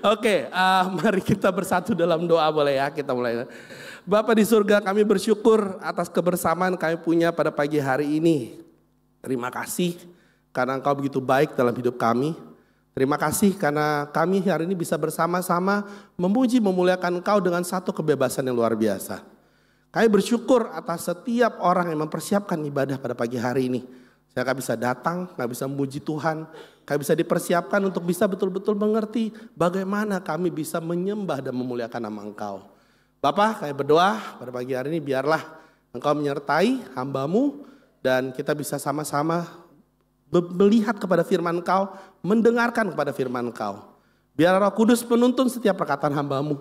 Oke, mari kita bersatu dalam doa boleh ya, kita mulai. Bapa di surga, kami bersyukur atas kebersamaan kami punya pada pagi hari ini. Terima kasih karena Engkau begitu baik dalam hidup kami. Terima kasih karena kami hari ini bisa bersama-sama memuji memuliakan Engkau dengan satu kebebasan yang luar biasa. Kami bersyukur atas setiap orang yang mempersiapkan ibadah pada pagi hari ini. Saya gak bisa datang, gak bisa memuji Tuhan, gak bisa dipersiapkan untuk bisa betul-betul mengerti bagaimana kami bisa menyembah dan memuliakan nama Engkau. Bapak, kami berdoa pada pagi hari ini biarlah Engkau menyertai hamba-Mu dan kita bisa sama-sama melihat kepada firman Engkau, mendengarkan kepada firman Engkau. Biar Roh Kudus menuntun setiap perkataan hamba-Mu.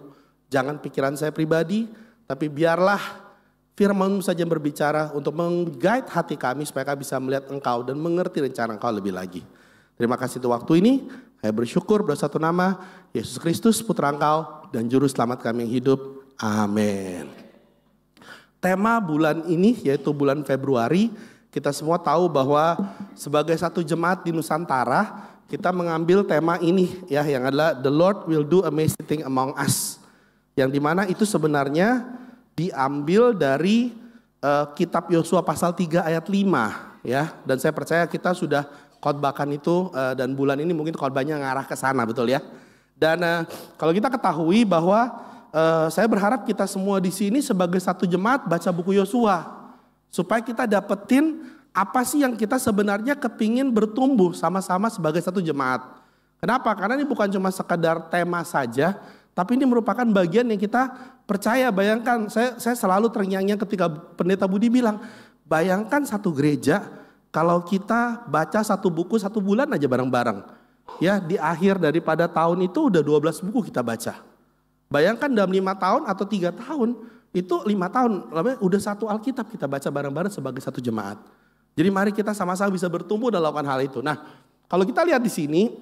Jangan pikiran saya pribadi, tapi biarlah firman-Mu saja yang berbicara untuk meng-guide hati kami supaya kami bisa melihat Engkau dan mengerti rencana Engkau lebih lagi. Terima kasih untuk waktu ini. Saya bersyukur pada satu nama, Yesus Kristus Putra Engkau dan Juru Selamat kami yang hidup. Amin. Tema bulan ini yaitu bulan Februari. Kita semua tahu bahwa sebagai satu jemaat di Nusantara, kita mengambil tema ini ya, yang adalah The Lord will do amazing thing among us. Yang dimana itu sebenarnya diambil dari kitab Yosua pasal 3 ayat 5 ya. Dan saya percaya kita sudah khotbahkan itu dan bulan ini mungkin khotbahnya ngarah ke sana, betul ya. Dan kalau kita ketahui bahwa saya berharap kita semua di sini sebagai satu jemaat baca buku Yosua. Supaya kita dapetin apa sih yang kita sebenarnya kepingin bertumbuh sama-sama sebagai satu jemaat. Kenapa? Karena ini bukan cuma sekedar tema saja, tapi ini merupakan bagian yang kita percaya. Bayangkan, saya selalu terngiang-ngiang ketika Pendeta Budi bilang, bayangkan satu gereja kalau kita baca satu buku 1 bulan aja bareng-bareng. Ya, di akhir daripada tahun itu udah 12 buku kita baca. Bayangkan dalam 5 tahun atau 3 tahun, itu 5 tahun, udah 1 Alkitab kita baca bareng-bareng sebagai satu jemaat. Jadi mari kita sama-sama bisa bertumbuh dalam melakukan hal itu. Nah, kalau kita lihat di sini,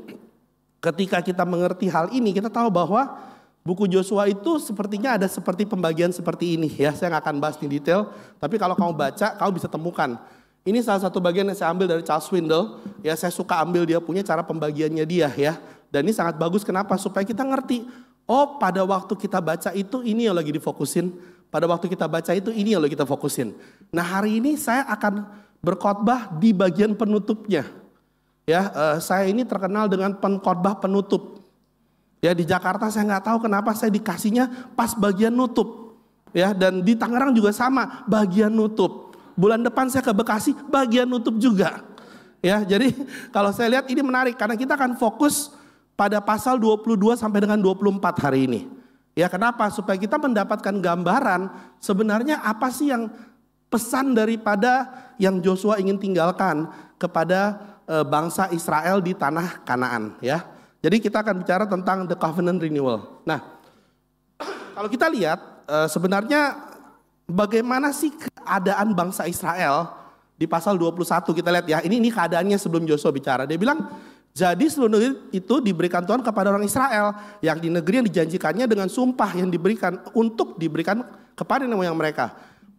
ketika kita mengerti hal ini, kita tahu bahwa buku Yosua itu sepertinya ada seperti pembagian seperti ini. Ya, saya nggak akan bahas di detail, tapi kalau kamu baca, kamu bisa temukan. Ini salah satu bagian yang saya ambil dari Charles Swindoll. Ya, saya suka ambil dia punya cara pembagiannya dia ya. Dan ini sangat bagus, kenapa? Supaya kita ngerti. Oh, pada waktu kita baca itu ini yang lagi difokusin. Pada waktu kita baca itu ini yang lagi kita fokusin. Nah, hari ini saya akan berkhotbah di bagian penutupnya. Ya, saya ini terkenal dengan pengkhotbah penutup. Ya, di Jakarta saya nggak tahu kenapa saya dikasihnya pas bagian nutup. Ya, dan di Tangerang juga sama, bagian nutup. Bulan depan saya ke Bekasi, bagian nutup juga. Ya, jadi kalau saya lihat ini menarik karena kita akan fokus pada pasal 22 sampai dengan 24 hari ini. Ya, kenapa? Supaya kita mendapatkan gambaran sebenarnya apa sih yang pesan daripada yang Joshua ingin tinggalkan kepada bangsa Israel di tanah Kanaan ya. Jadi kita akan bicara tentang the covenant renewal. Nah, kalau kita lihat sebenarnya bagaimana sih keadaan bangsa Israel di pasal 21 kita lihat ya. Ini keadaannya sebelum Joshua bicara. Dia bilang, jadi seluruh negeri itu diberikan Tuhan kepada orang Israel yang di negeri yang dijanjikannya dengan sumpah yang diberikan untuk diberikan kepada nenek moyang mereka.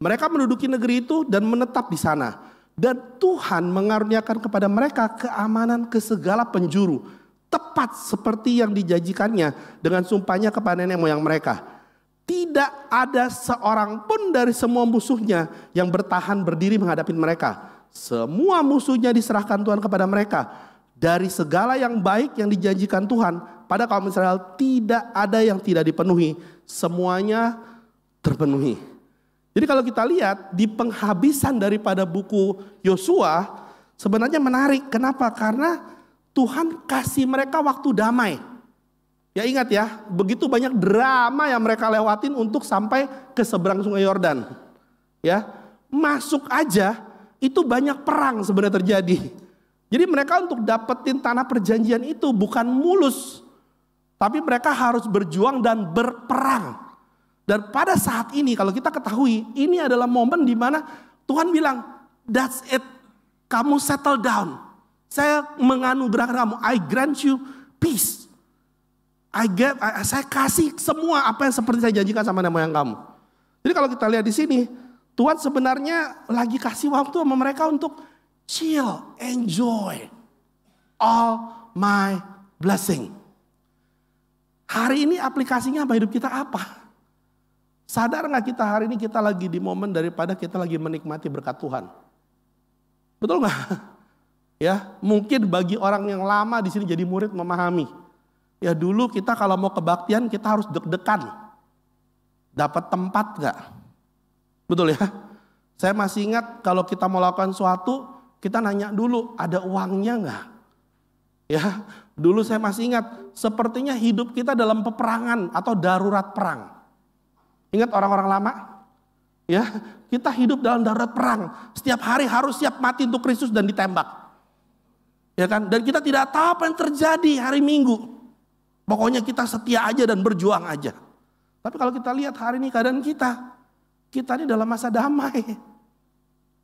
Mereka menduduki negeri itu dan menetap di sana. Dan Tuhan mengaruniakan kepada mereka keamanan ke segala penjuru. Tepat seperti yang dijanjikannya dengan sumpahnya kepada nenek moyang mereka. Tidak ada seorang pun dari semua musuhnya yang bertahan berdiri menghadapi mereka. Semua musuhnya diserahkan Tuhan kepada mereka. Dari segala yang baik yang dijanjikan Tuhan pada kaum Israel tidak ada yang tidak dipenuhi. Semuanya terpenuhi. Jadi kalau kita lihat di penghabisan daripada buku Yosua sebenarnya menarik. Kenapa? Karena Tuhan kasih mereka waktu damai. Ya ingat ya, begitu banyak drama yang mereka lewatin untuk sampai ke seberang sungai Yordan. Ya, masuk aja itu banyak perang sebenarnya terjadi. Jadi mereka untuk dapetin tanah perjanjian itu bukan mulus. Tapi mereka harus berjuang dan berperang. Dan pada saat ini kalau kita ketahui ini adalah momen di mana Tuhan bilang, that's it, kamu settle down. Saya menganugerahkan kamu, I grant you peace. Saya kasih semua apa yang seperti saya janjikan sama nenek moyang kamu. Jadi kalau kita lihat di sini, Tuhan sebenarnya lagi kasih waktu sama mereka untuk chill, enjoy all my blessing. Hari ini aplikasinya apa hidup kita apa? Sadar nggak kita hari ini kita lagi di momen daripada kita lagi menikmati berkat Tuhan? Betul nggak? Ya, mungkin bagi orang yang lama di sini jadi murid memahami. Ya dulu kita kalau mau kebaktian kita harus deg-degan. Dapat tempat nggak? Betul ya? Saya masih ingat kalau kita mau lakukan sesuatu, kita nanya dulu ada uangnya nggak? Ya, dulu saya masih ingat sepertinya hidup kita dalam peperangan atau darurat perang. Ingat orang-orang lama? Ya, kita hidup dalam darurat perang. Setiap hari harus siap mati untuk Kristus dan ditembak. Ya kan? Dan kita tidak tahu apa yang terjadi hari Minggu. Pokoknya kita setia aja dan berjuang aja. Tapi kalau kita lihat hari ini keadaan kita ini dalam masa damai.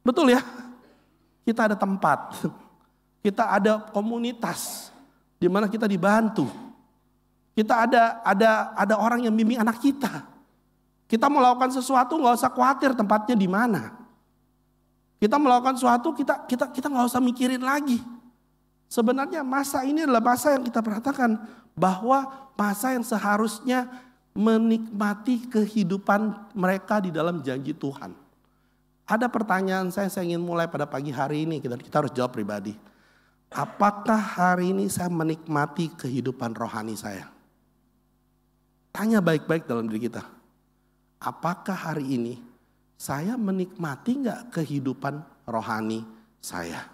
Betul ya? Kita ada tempat. Kita ada komunitas di mana kita dibantu. Kita ada orang yang bimbing anak kita. Kita melakukan sesuatu nggak usah khawatir tempatnya di mana. Kita melakukan sesuatu kita nggak usah mikirin lagi. Sebenarnya masa ini adalah masa yang kita perhatikan bahwa masa yang seharusnya menikmati kehidupan mereka di dalam janji Tuhan. Ada pertanyaan saya ingin mulai pada pagi hari ini, kita harus jawab pribadi. Apakah hari ini saya menikmati kehidupan rohani saya? Tanya baik-baik dalam diri kita. Apakah hari ini saya menikmati nggak kehidupan rohani saya?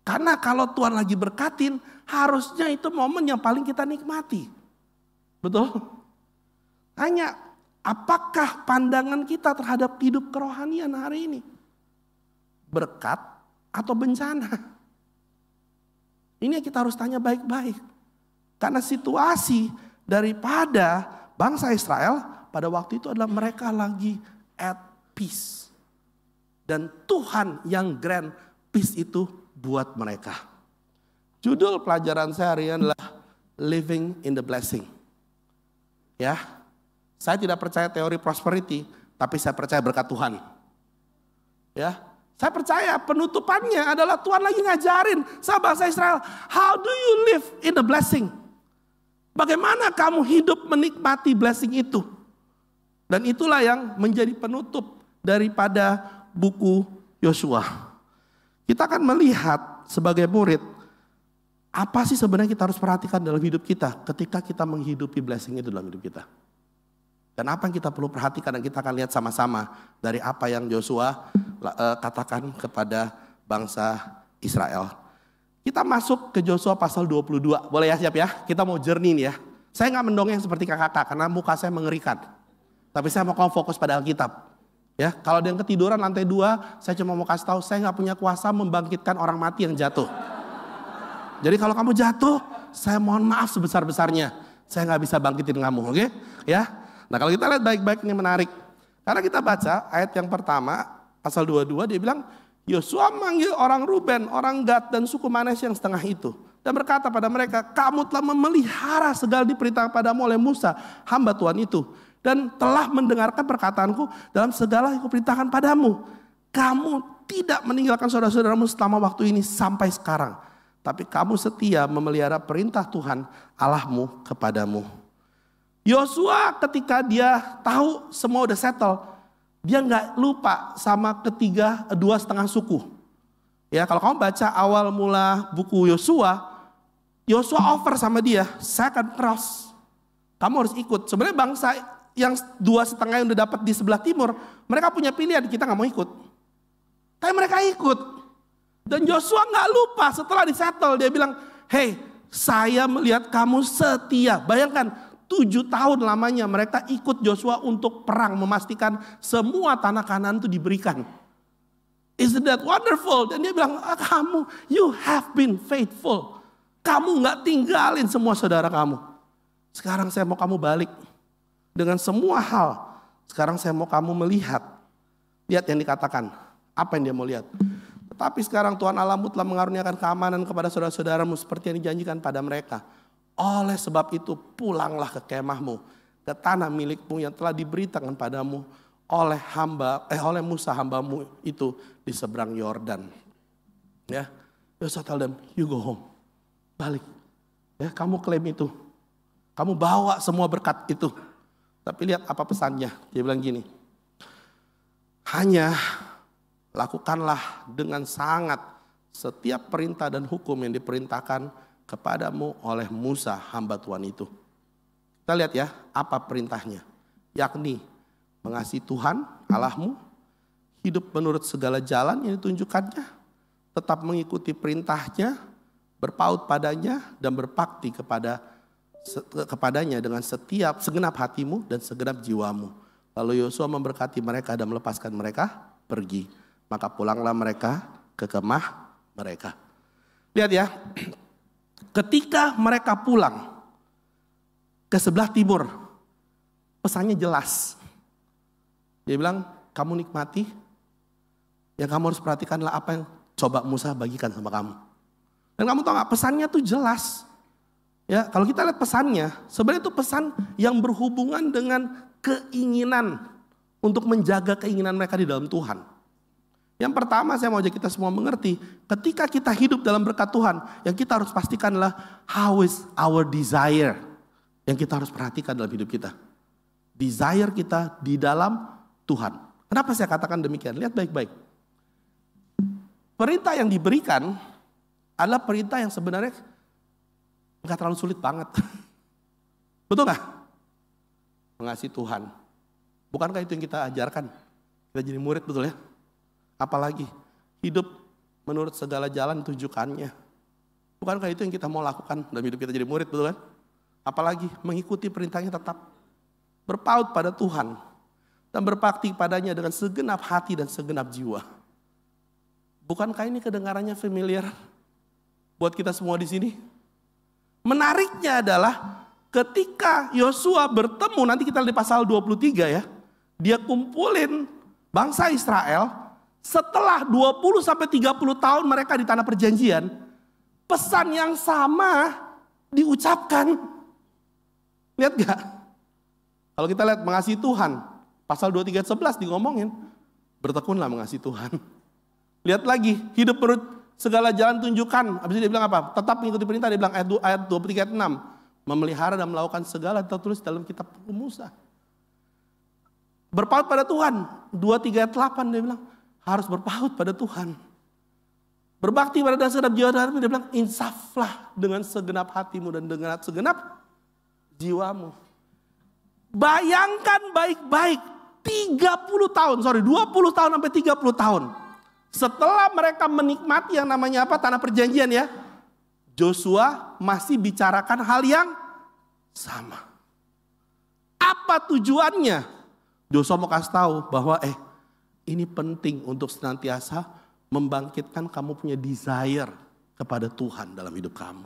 Karena kalau Tuhan lagi berkatin, harusnya itu momen yang paling kita nikmati. Betul? Tanya, apakah pandangan kita terhadap hidup kerohanian hari ini? Berkat atau bencana? Ini yang kita harus tanya baik-baik. Karena situasi daripada bangsa Israel pada waktu itu adalah mereka lagi at peace. Dan Tuhan yang grant peace itu buat mereka. Judul pelajaran saya hari ini adalah Living in the Blessing. Ya, saya tidak percaya teori prosperity, tapi saya percaya berkat Tuhan. Ya, saya percaya penutupannya adalah Tuhan lagi ngajarin sama bangsa Israel, how do you live in the blessing? Bagaimana kamu hidup menikmati blessing itu? Dan itulah yang menjadi penutup daripada buku Yosua. Kita akan melihat sebagai murid, apa sih sebenarnya kita harus perhatikan dalam hidup kita ketika kita menghidupi blessing itu dalam hidup kita. Dan apa yang kita perlu perhatikan dan kita akan lihat sama-sama dari apa yang Yosua katakan kepada bangsa Israel. Kita masuk ke Yosua pasal 22, boleh ya siap ya? Kita mau journey nih ya. Saya gak mendongeng seperti kakak-kakak karena muka saya mengerikan. Tapi saya mau fokus pada Alkitab. Ya, kalau ada yang ketiduran lantai 2, saya cuma mau kasih tahu saya nggak punya kuasa membangkitkan orang mati yang jatuh. Jadi kalau kamu jatuh, saya mohon maaf sebesar-besarnya. Saya nggak bisa bangkitin kamu, oke? Ya. Nah kalau kita lihat baik-baik ini menarik. Karena kita baca ayat yang pertama, pasal 22 dia bilang, Yosua manggil orang Ruben, orang Gad dan suku Manes yang setengah itu. Dan berkata pada mereka, kamu telah memelihara segala diperintahkan padamu oleh Musa, hamba Tuhan itu. Dan telah mendengarkan perkataanku dalam segala yang kuperintahkan padamu. Kamu tidak meninggalkan saudara-saudaramu selama waktu ini sampai sekarang. Tapi kamu setia memelihara perintah Tuhan Allahmu kepadamu. Yosua ketika dia tahu semua udah settle, dia nggak lupa sama dua setengah suku. Ya kalau kamu baca awal mula buku Yosua offer sama dia, second cross. Kamu harus ikut. Sebenarnya bangsa yang dua setengah yang udah dapat di sebelah timur, mereka punya pilihan, kita nggak mau ikut. Tapi mereka ikut. Dan Yosua nggak lupa setelah disettle, dia bilang, hey, saya melihat kamu setia. Bayangkan 7 tahun lamanya mereka ikut Yosua untuk perang, memastikan semua tanah Kanaan itu diberikan. Isn't that wonderful? Dan dia bilang, kamu, you have been faithful. Kamu nggak tinggalin semua saudara kamu. Sekarang saya mau kamu balik. Dengan semua hal, sekarang saya mau kamu melihat. Lihat yang dikatakan, apa yang dia mau lihat. Tetapi sekarang Tuhan Allahmu telah mengaruniakan keamanan kepada saudara-saudaramu seperti yang dijanjikan pada mereka. Oleh sebab itu pulanglah ke kemahmu, ke tanah milikmu yang telah diberitakan padamu oleh Musa hambamu itu di seberang Yordan. Ya, Yosua tell them, you go home. Balik. Ya, kamu klaim itu. Kamu bawa semua berkat itu. Tapi lihat apa pesannya. Dia bilang gini, hanya lakukanlah dengan sangat setiap perintah dan hukum yang diperintahkan kepadamu oleh Musa hamba Tuhan itu. Kita lihat ya apa perintahnya. Yakni mengasihi Tuhan Allahmu, hidup menurut segala jalan yang ditunjukkannya, tetap mengikuti perintahnya, berpaut padanya dan berbakti kepadanya dengan segenap hatimu dan segenap jiwamu. Lalu Yosua memberkati mereka dan melepaskan mereka pergi. Maka pulanglah mereka ke kemah mereka. Lihat ya, ketika mereka pulang ke sebelah timur, pesannya jelas. Dia bilang, kamu nikmati, yang kamu harus perhatikanlah apa yang coba Musa bagikan sama kamu. Dan kamu tahu gak, pesannya tuh jelas. Ya, kalau kita lihat pesannya, sebenarnya itu pesan yang berhubungan dengan keinginan untuk menjaga keinginan mereka di dalam Tuhan. Yang pertama saya mau ajak kita semua mengerti, ketika kita hidup dalam berkat Tuhan, yang kita harus pastikan adalah how is our desire. Yang kita harus perhatikan dalam hidup kita. Desire kita di dalam Tuhan. Kenapa saya katakan demikian? Lihat baik-baik. Perintah yang diberikan adalah perintah yang sebenarnya nggak terlalu sulit banget. Betul nggak? Mengasihi Tuhan. Bukankah itu yang kita ajarkan? Kita jadi murid, betul ya? Apalagi hidup menurut segala jalan tunjukkannya. Bukankah itu yang kita mau lakukan dalam hidup kita jadi murid, betul kan? Apalagi mengikuti perintahnya tetap berpaut pada Tuhan dan berbakti padanya dengan segenap hati dan segenap jiwa. Bukankah ini kedengarannya familiar buat kita semua di sini? Menariknya adalah ketika Yosua bertemu, nanti kita lihat di pasal 23 ya. Dia kumpulin bangsa Israel. Setelah 20 sampai 30 tahun mereka di tanah perjanjian, pesan yang sama diucapkan. Lihat gak? Kalau kita lihat mengasihi Tuhan, pasal 23 ayat 11 ngomongin, bertekunlah mengasihi Tuhan. Lihat lagi, hidup menurut segala jalan tunjukkan. Habis itu dia bilang apa? Tetap mengikuti perintah, dia bilang ayat 23 ayat 6. Memelihara dan melakukan segala tertulis dalam kitab Musa. Berpaut pada Tuhan, 23 ayat 8 dia bilang, harus berpaut pada Tuhan. Berbakti pada segenap jiwa dan hatimu, dia bilang, insaflah dengan segenap hatimu dan dengan segenap jiwamu. Bayangkan baik-baik, 20 tahun sampai 30 tahun. Setelah mereka menikmati yang namanya apa? Tanah perjanjian ya. Joshua masih bicarakan hal yang sama. Apa tujuannya? Joshua mau kasih tahu bahwa ini penting untuk senantiasa membangkitkan kamu punya desire kepada Tuhan dalam hidup kamu.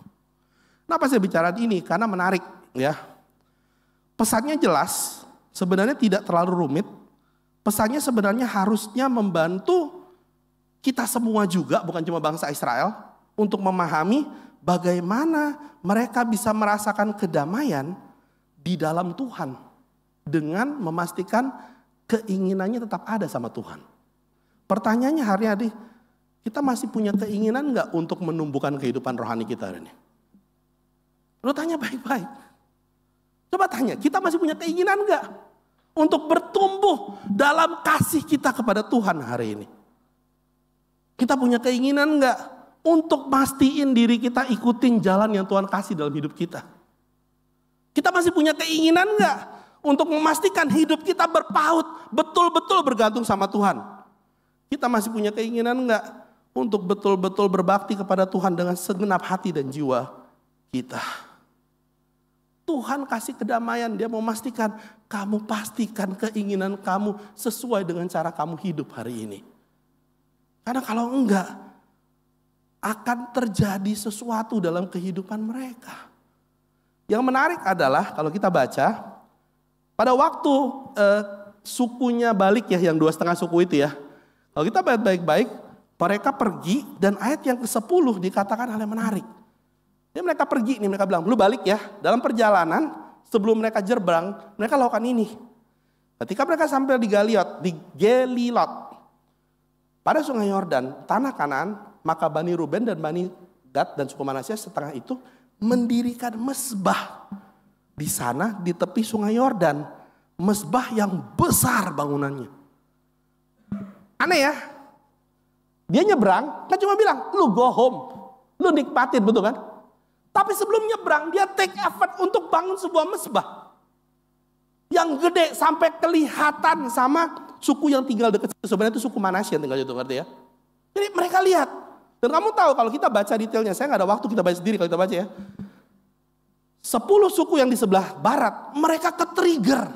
Kenapa saya bicara ini? Karena menarik ya. Pesannya jelas, sebenarnya tidak terlalu rumit. Pesannya sebenarnya harusnya membantu kita semua juga, bukan cuma bangsa Israel, untuk memahami bagaimana mereka bisa merasakan kedamaian di dalam Tuhan dengan memastikan keinginannya tetap ada sama Tuhan. Pertanyaannya hari ini, kita masih punya keinginan gak untuk menumbuhkan kehidupan rohani kita hari ini? Lo tanya baik-baik. Coba tanya, kita masih punya keinginan gak untuk bertumbuh dalam kasih kita kepada Tuhan hari ini? Kita punya keinginan gak untuk pastiin diri kita ikutin jalan yang Tuhan kasih dalam hidup kita? Kita masih punya keinginan gak untuk memastikan hidup kita berpaut, betul-betul bergantung sama Tuhan? Kita masih punya keinginan enggak untuk betul-betul berbakti kepada Tuhan dengan segenap hati dan jiwa kita? Tuhan kasih kedamaian, dia mau memastikan kamu pastikan keinginan kamu sesuai dengan cara kamu hidup hari ini. Karena kalau enggak, akan terjadi sesuatu dalam kehidupan mereka. Yang menarik adalah kalau kita baca, pada waktu sukunya balik ya, yang 2,5 suku itu ya. Kalau kita baik-baik, mereka pergi dan ayat yang ke-10 dikatakan hal yang menarik. Jadi mereka pergi nih, mereka bilang, lu balik ya. Dalam perjalanan, sebelum mereka jerbang, mereka lakukan ini. Ketika mereka sampai di Gelilot, pada sungai Yordan, tanah Kanaan, maka Bani Ruben dan Bani Gad dan suku Manasya setengah itu mendirikan mesbah Di sana di tepi sungai Yordan, mezbah yang besar bangunannya. Aneh ya? Dia nyebrang, kan cuma bilang, lu go home, lu nikmatin, betul kan? Tapi sebelum nyebrang, dia take effort untuk bangun sebuah mezbah yang gede sampai kelihatan sama suku yang tinggal dekat. Sebenarnya itu suku Manasye yang tinggal di situ, ngerti ya? Jadi mereka lihat. Dan kamu tahu kalau kita baca detailnya, saya nggak ada waktu kita baca sendiri kalau kita baca ya. 10 suku yang di sebelah barat, mereka ke-trigger.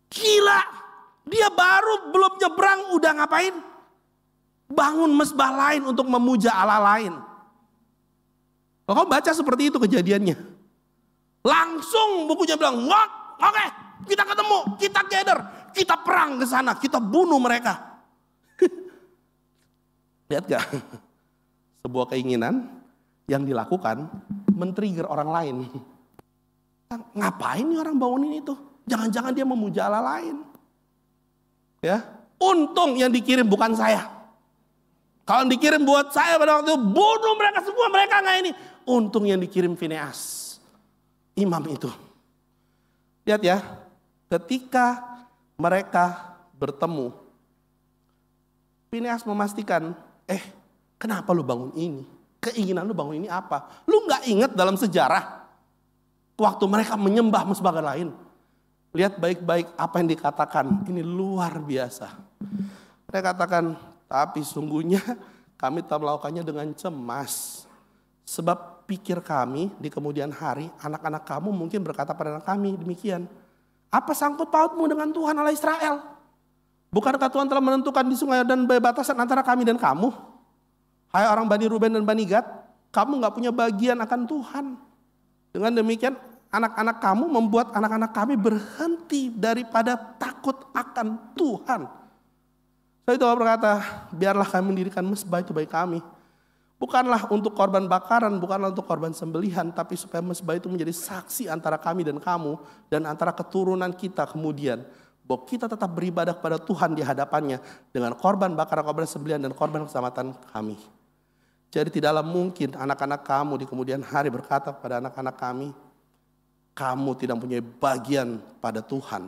Gila, dia baru belum nyebrang udah ngapain? Bangun mezbah lain untuk memuja Allah lain. Kalau kamu baca seperti itu kejadiannya. Langsung bukunya bilang, oke, kita ketemu, kita gather, kita perang ke sana, kita bunuh mereka. Lihat gak? Sebuah keinginan yang dilakukan men-trigger orang lain. Ngapain nih orang bangunin itu? Jangan-jangan dia memuja Allah lain. Ya, untung yang dikirim bukan saya. Kalau dikirim buat saya pada waktu itu, bunuh mereka semua, mereka nggak ini. Untung yang dikirim Fineas, imam itu. Lihat ya, ketika mereka bertemu, Fineas memastikan, kenapa lu bangun ini? Keinginan lu bangun ini apa? Lu nggak ingat dalam sejarah waktu mereka menyembah mezbah lain? Lihat baik-baik apa yang dikatakan. Ini luar biasa. Mereka katakan, tapi sungguhnya kami telah melakukannya dengan cemas. Sebab pikir kami di kemudian hari anak-anak kamu mungkin berkata pada anak kami demikian. Apa sangkut pautmu dengan Tuhan Allah Israel? Bukankah Tuhan telah menentukan di sungai dan batasan antara kami dan kamu? Hai orang Bani Ruben dan Bani Gad, kamu gak punya bagian akan Tuhan. Dengan demikian anak-anak kamu membuat anak-anak kami berhenti daripada takut akan Tuhan. Lalu Tuhan berkata, biarlah kami mendirikan mezbah itu bagi kami. Bukanlah untuk korban bakaran, bukanlah untuk korban sembelihan, tapi supaya mezbah itu menjadi saksi antara kami dan kamu, dan antara keturunan kita kemudian, bahwa kita tetap beribadah kepada Tuhan di hadapannya, dengan korban bakaran, korban sembelihan, dan korban keselamatan kami. Jadi tidaklah mungkin anak-anak kamu di kemudian hari berkata pada anak-anak kami, kamu tidak mempunyai bagian pada Tuhan.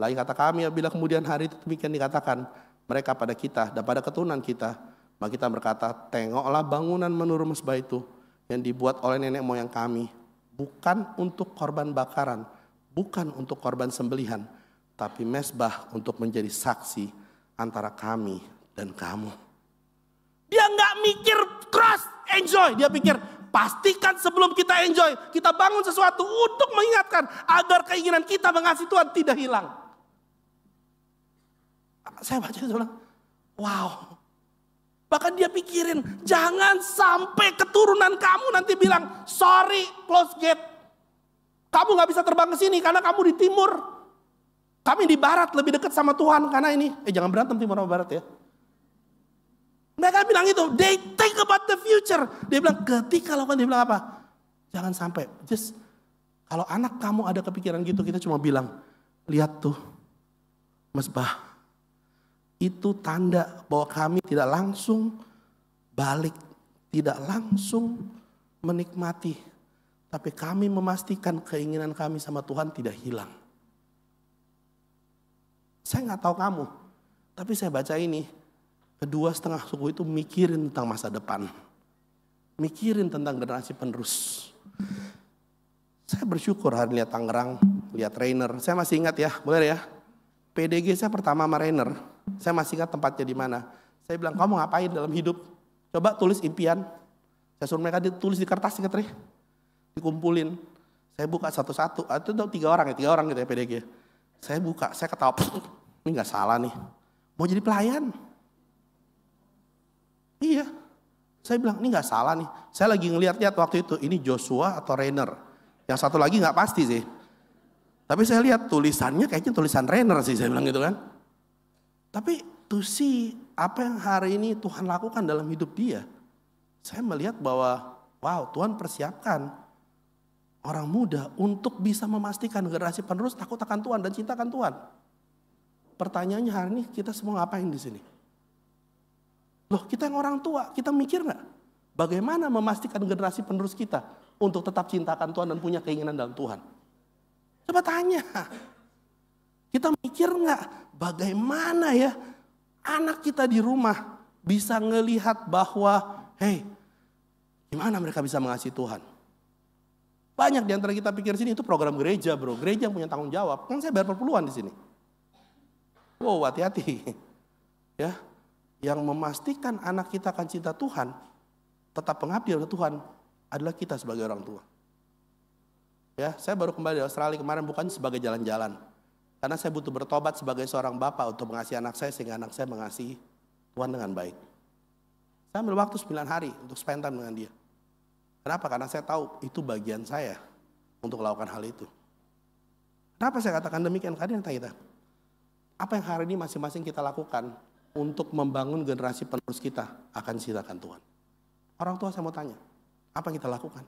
Lagi kata kami, apabila kemudian hari itu demikian dikatakan, mereka pada kita dan pada keturunan kita, maka kita berkata, tengoklah bangunan menurut mezbah itu yang dibuat oleh nenek moyang kami, bukan untuk korban bakaran, bukan untuk korban sembelihan, tapi mezbah untuk menjadi saksi antara kami dan kamu. Dia nggak mikir cross, enjoy. Dia pikir pastikan sebelum kita enjoy, kita bangun sesuatu untuk mengingatkan agar keinginan kita mengasihi Tuhan tidak hilang. Saya baca itu bilang, wow. Bahkan dia pikirin, jangan sampai keturunan kamu nanti bilang, sorry, close gate. Kamu gak bisa terbang ke sini karena kamu di timur. Kami di barat lebih dekat sama Tuhan karena ini. Jangan berantem timur sama barat ya. Mereka bilang itu, they think about the future. Dia bilang, ketika lakukan, dia bilang apa? Jangan sampai, just kalau anak kamu ada kepikiran gitu, kita cuma bilang, lihat tuh, mezbah. Itu tanda bahwa kami tidak langsung balik, tidak langsung menikmati. Tapi kami memastikan keinginan kami sama Tuhan tidak hilang. Saya nggak tahu kamu, tapi saya baca ini. Kedua setengah suku itu mikirin tentang masa depan. Mikirin tentang generasi penerus. Saya bersyukur hari lihat Tangerang, lihat Rainer. Saya masih ingat ya, boleh ya. PDG saya pertama sama Rainer. Saya masih ingat tempatnya di mana. Saya bilang, kamu ngapain dalam hidup? Coba tulis impian. Saya suruh mereka ditulis di kertas, dikumpulin. Saya buka satu-satu. Itu 3 orang gitu ya PDG. Saya buka, saya ketawa. Ini nggak salah nih. Mau jadi pelayan. Iya. Saya bilang, ini nggak salah nih. Saya lagi ngeliat-liat waktu itu, ini Joshua atau Rainer. Yang satu lagi nggak pasti sih. Tapi saya lihat tulisannya kayaknya tulisan Rainer sih, saya bilang gitu kan. Tapi to see apa yang hari ini Tuhan lakukan dalam hidup dia. Saya melihat bahwa wow, Tuhan persiapkan orang muda untuk bisa memastikan generasi penerus takut akan Tuhan dan cinta akan Tuhan. Pertanyaannya hari ini kita semua ngapain di sini? Loh, kita yang orang tua, kita mikir nggak? Bagaimana memastikan generasi penerus kita untuk tetap cinta akan Tuhan dan punya keinginan dalam Tuhan? Coba tanya. Kita mikir nggak bagaimana ya anak kita di rumah bisa ngelihat bahwa gimana mereka bisa mengasihi Tuhan. Banyak di antara kita pikir sini itu program gereja bro. Gereja yang punya tanggung jawab. Kan saya bayar perpuluhan di sini. Wow, hati-hati. Ya, yang memastikan anak kita akan cinta Tuhan, tetap pengabdi kepada Tuhan adalah kita sebagai orang tua. Ya, saya baru kembali dari Australia kemarin bukan sebagai jalan-jalan. Karena saya butuh bertobat sebagai seorang bapak untuk mengasihi anak saya sehingga anak saya mengasihi Tuhan dengan baik. Saya ambil waktu 9 hari untuk spend time dengan dia. Kenapa? Karena saya tahu itu bagian saya untuk melakukan hal itu. Kenapa saya katakan demikian? Karena kita, apa yang hari ini masing-masing kita lakukan untuk membangun generasi penerus kita akan cintakan Tuhan. Orang tua saya mau tanya, apa yang kita lakukan?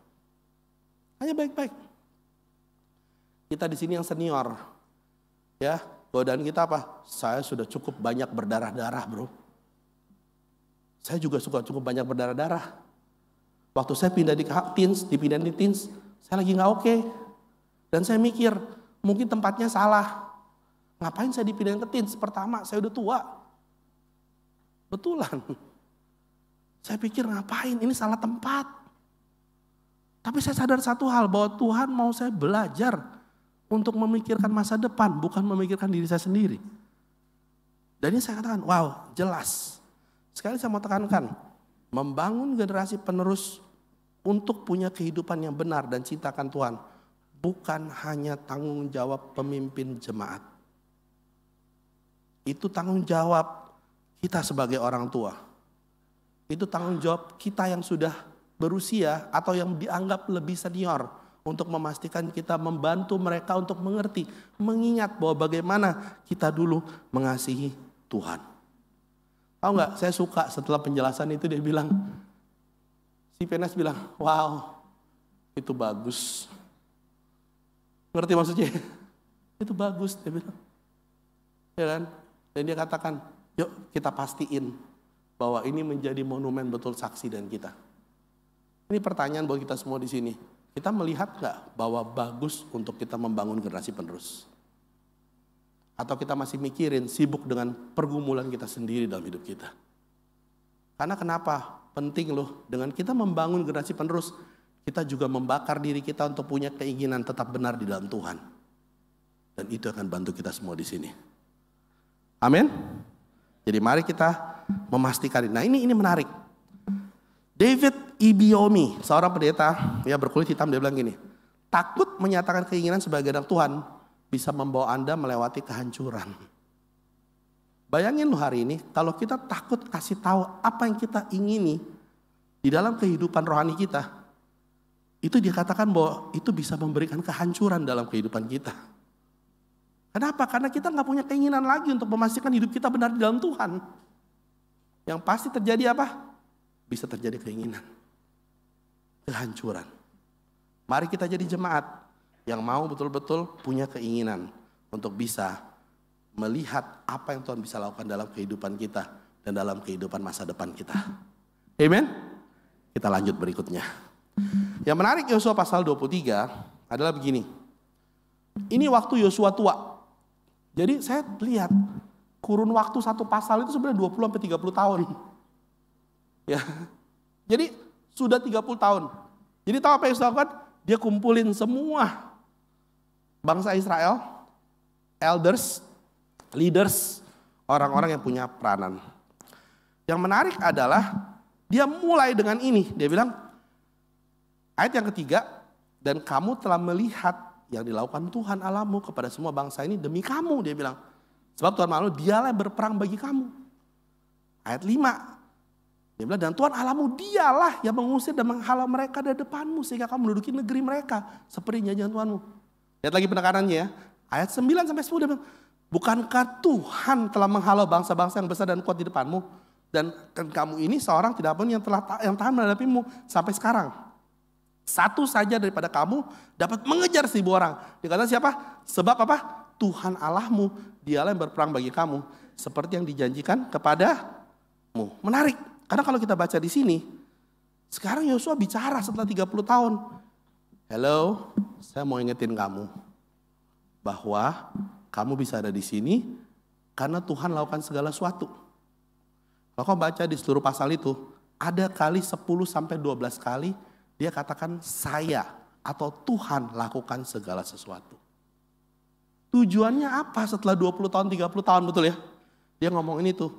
Hanya baik-baik. Kita di sini yang senior. Ya, godaan kita apa? Saya sudah cukup banyak berdarah-darah bro. Saya juga suka cukup banyak berdarah-darah. Waktu saya pindah di teens, saya lagi gak oke. Dan saya mikir, mungkin tempatnya salah. Ngapain saya dipindahin ke teens? Pertama, saya udah tua. Betulan. Saya pikir ngapain, ini salah tempat. Tapi saya sadar satu hal, bahwa Tuhan mau saya belajar untuk memikirkan masa depan, bukan memikirkan diri saya sendiri. Dan ini saya katakan, wow, jelas. Sekali saya mau tekankan, membangun generasi penerus untuk punya kehidupan yang benar dan cintakan Tuhan, bukan hanya tanggung jawab pemimpin jemaat. Itu tanggung jawab kita sebagai orang tua. Itu tanggung jawab kita yang sudah berusia atau yang dianggap lebih senior, untuk memastikan kita membantu mereka untuk mengerti, mengingat bahwa bagaimana kita dulu mengasihi Tuhan. Tahu nggak? Saya suka setelah penjelasan itu dia bilang, si Penas bilang, wow, itu bagus. Ngerti maksudnya? Itu bagus, dia bilang. Ya kan? Dan dia katakan, yuk kita pastiin bahwa ini menjadi monumen betul saksi dan kita. Ini pertanyaan buat kita semua di sini. Kita melihat gak bahwa bagus untuk kita membangun generasi penerus? Atau kita masih mikirin, sibuk dengan pergumulan kita sendiri dalam hidup kita? Karena kenapa? Penting loh, dengan kita membangun generasi penerus, kita juga membakar diri kita untuk punya keinginan tetap benar di dalam Tuhan. Dan itu akan bantu kita semua di sini. Amin? Jadi mari kita memastikan. Nah ini menarik. David Ibiomi, seorang pendeta ya berkulit hitam, dia bilang gini, takut menyatakan keinginan sebagai anak Tuhan bisa membawa Anda melewati kehancuran. Bayangin lu hari ini, kalau kita takut kasih tahu apa yang kita ingini di dalam kehidupan rohani kita, itu dikatakan bahwa itu bisa memberikan kehancuran dalam kehidupan kita. Kenapa? Karena kita gak punya keinginan lagi untuk memastikan hidup kita benar di dalam Tuhan. Yang pasti terjadi apa? Bisa terjadi keinginan, kehancuran. Mari kita jadi jemaat yang mau betul-betul punya keinginan untuk bisa melihat apa yang Tuhan bisa lakukan dalam kehidupan kita dan dalam kehidupan masa depan kita. Amen? Kita lanjut berikutnya. Yang menarik Yosua pasal 23 adalah begini. Ini waktu Yosua tua. Jadi saya lihat kurun waktu satu pasal itu sebenarnya 20-30 tahun. Ya, jadi sudah 30 tahun. Jadi tahu apa yang Yosua lakukan? Dia kumpulin semua bangsa Israel, elders, leaders, orang-orang yang punya peranan. Yang menarik adalah dia mulai dengan ini. Dia bilang, ayat yang ketiga, dan kamu telah melihat yang dilakukan Tuhan Allahmu kepada semua bangsa ini demi kamu. Dia bilang, sebab Tuhan Allahmu dialah yang berperang bagi kamu. Ayat 5. Dia bilang, dan Tuhan Allahmu dialah yang mengusir dan menghalau mereka dari depanmu sehingga kamu menduduki negeri mereka seperti janjian Tuhanmu. Lihat lagi penekanannya ya. Ayat 9-10 dia bilang, bukankah Tuhan telah menghalau bangsa-bangsa yang besar dan kuat di depanmu? Dan kamu ini seorang tidak pun yang tahan menghadapimu sampai sekarang. Satu saja daripada kamu dapat mengejar 1000 orang. Dikatakan siapa? Sebab apa? Tuhan Allahmu dialah yang berperang bagi kamu seperti yang dijanjikan kepadamu. Menarik. Karena kalau kita baca di sini, sekarang Yosua bicara setelah 30 tahun. Hello, saya mau ingetin kamu. bahwa kamu bisa ada di sini karena Tuhan lakukan segala sesuatu. Kalau kau baca di seluruh pasal itu, ada kali 10-12 kali dia katakan saya atau Tuhan lakukan segala sesuatu. Tujuannya apa setelah 20 tahun, 30 tahun, betul ya? Dia ngomongin itu.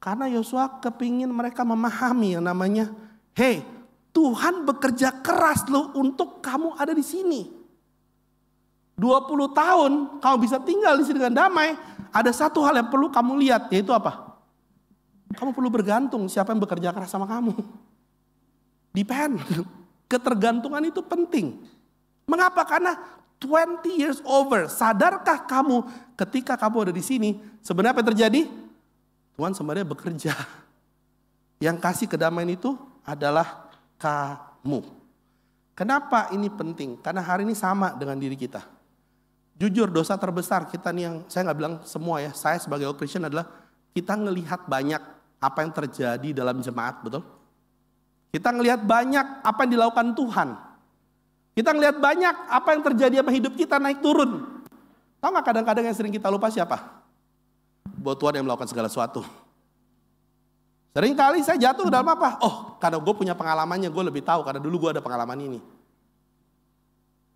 Karena Yosua kepingin mereka memahami yang namanya, hey, Tuhan bekerja keras loh untuk kamu ada di sini. 20 tahun kamu bisa tinggal di sini dengan damai. Ada satu hal yang perlu kamu lihat, yaitu apa? Kamu perlu bergantung siapa yang bekerja keras sama kamu. Depend. Ketergantungan itu penting. Mengapa? Karena 20 years over. Sadarkah kamu ketika kamu ada di sini, sebenarnya apa yang terjadi? Tuhan sebenarnya bekerja. Yang kasih kedamaian itu adalah kamu. Kenapa ini penting? Karena hari ini sama dengan diri kita. Jujur dosa terbesar kita nih yang saya nggak bilang semua ya. Saya sebagai Christian adalah kita ngelihat banyak apa yang terjadi dalam jemaat, betul? Kita ngelihat banyak apa yang dilakukan Tuhan. Kita ngelihat banyak apa yang terjadi sama hidup kita naik turun. Tahu nggak kadang-kadang yang sering kita lupa siapa? Bahwa Tuhan yang melakukan segala sesuatu. Sering kali saya jatuh dalam apa? Oh, karena gue punya pengalamannya, gue lebih tahu karena dulu gue ada pengalaman ini.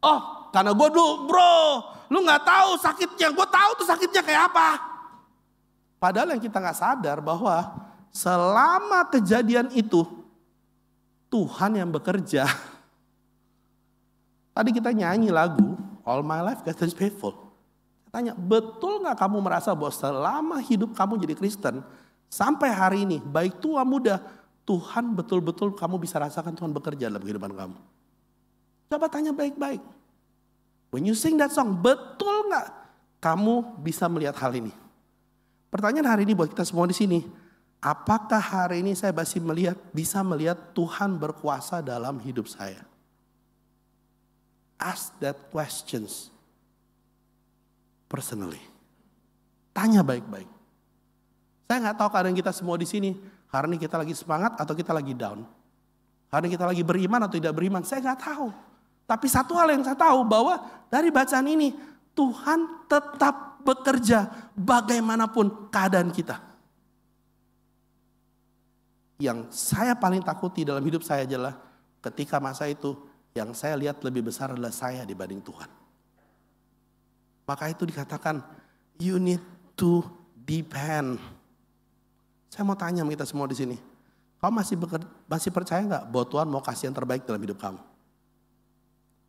Oh, karena gue dulu, bro, lu gak tahu sakitnya, gue tahu tuh sakitnya kayak apa. Padahal yang kita gak sadar bahwa selama kejadian itu, Tuhan yang bekerja. Tadi kita nyanyi lagu, All My Life God is Faithful. Saya tanya, betul gak kamu merasa bahwa selama hidup kamu jadi Kristen, sampai hari ini, baik tua muda, Tuhan betul-betul kamu bisa rasakan Tuhan bekerja dalam kehidupan kamu. Coba tanya baik-baik. When you sing that song, betul nggak kamu bisa melihat hal ini? Pertanyaan hari ini buat kita semua di sini, apakah hari ini saya masih bisa melihat Tuhan berkuasa dalam hidup saya? Ask that questions personally. Tanya baik-baik. Saya nggak tahu keadaan kita semua di sini. Hari ini kita lagi semangat atau kita lagi down? Hari ini kita lagi beriman atau tidak beriman? Saya nggak tahu. Tapi satu hal yang saya tahu bahwa dari bacaan ini Tuhan tetap bekerja bagaimanapun keadaan kita. Yang saya paling takuti dalam hidup saya adalah ketika masa itu yang saya lihat lebih besar adalah saya dibanding Tuhan. Maka itu dikatakan you need to depend. Saya mau tanya sama kita semua di sini. Kamu masih percaya nggak bahwa Tuhan mau kasih yang terbaik dalam hidup kamu?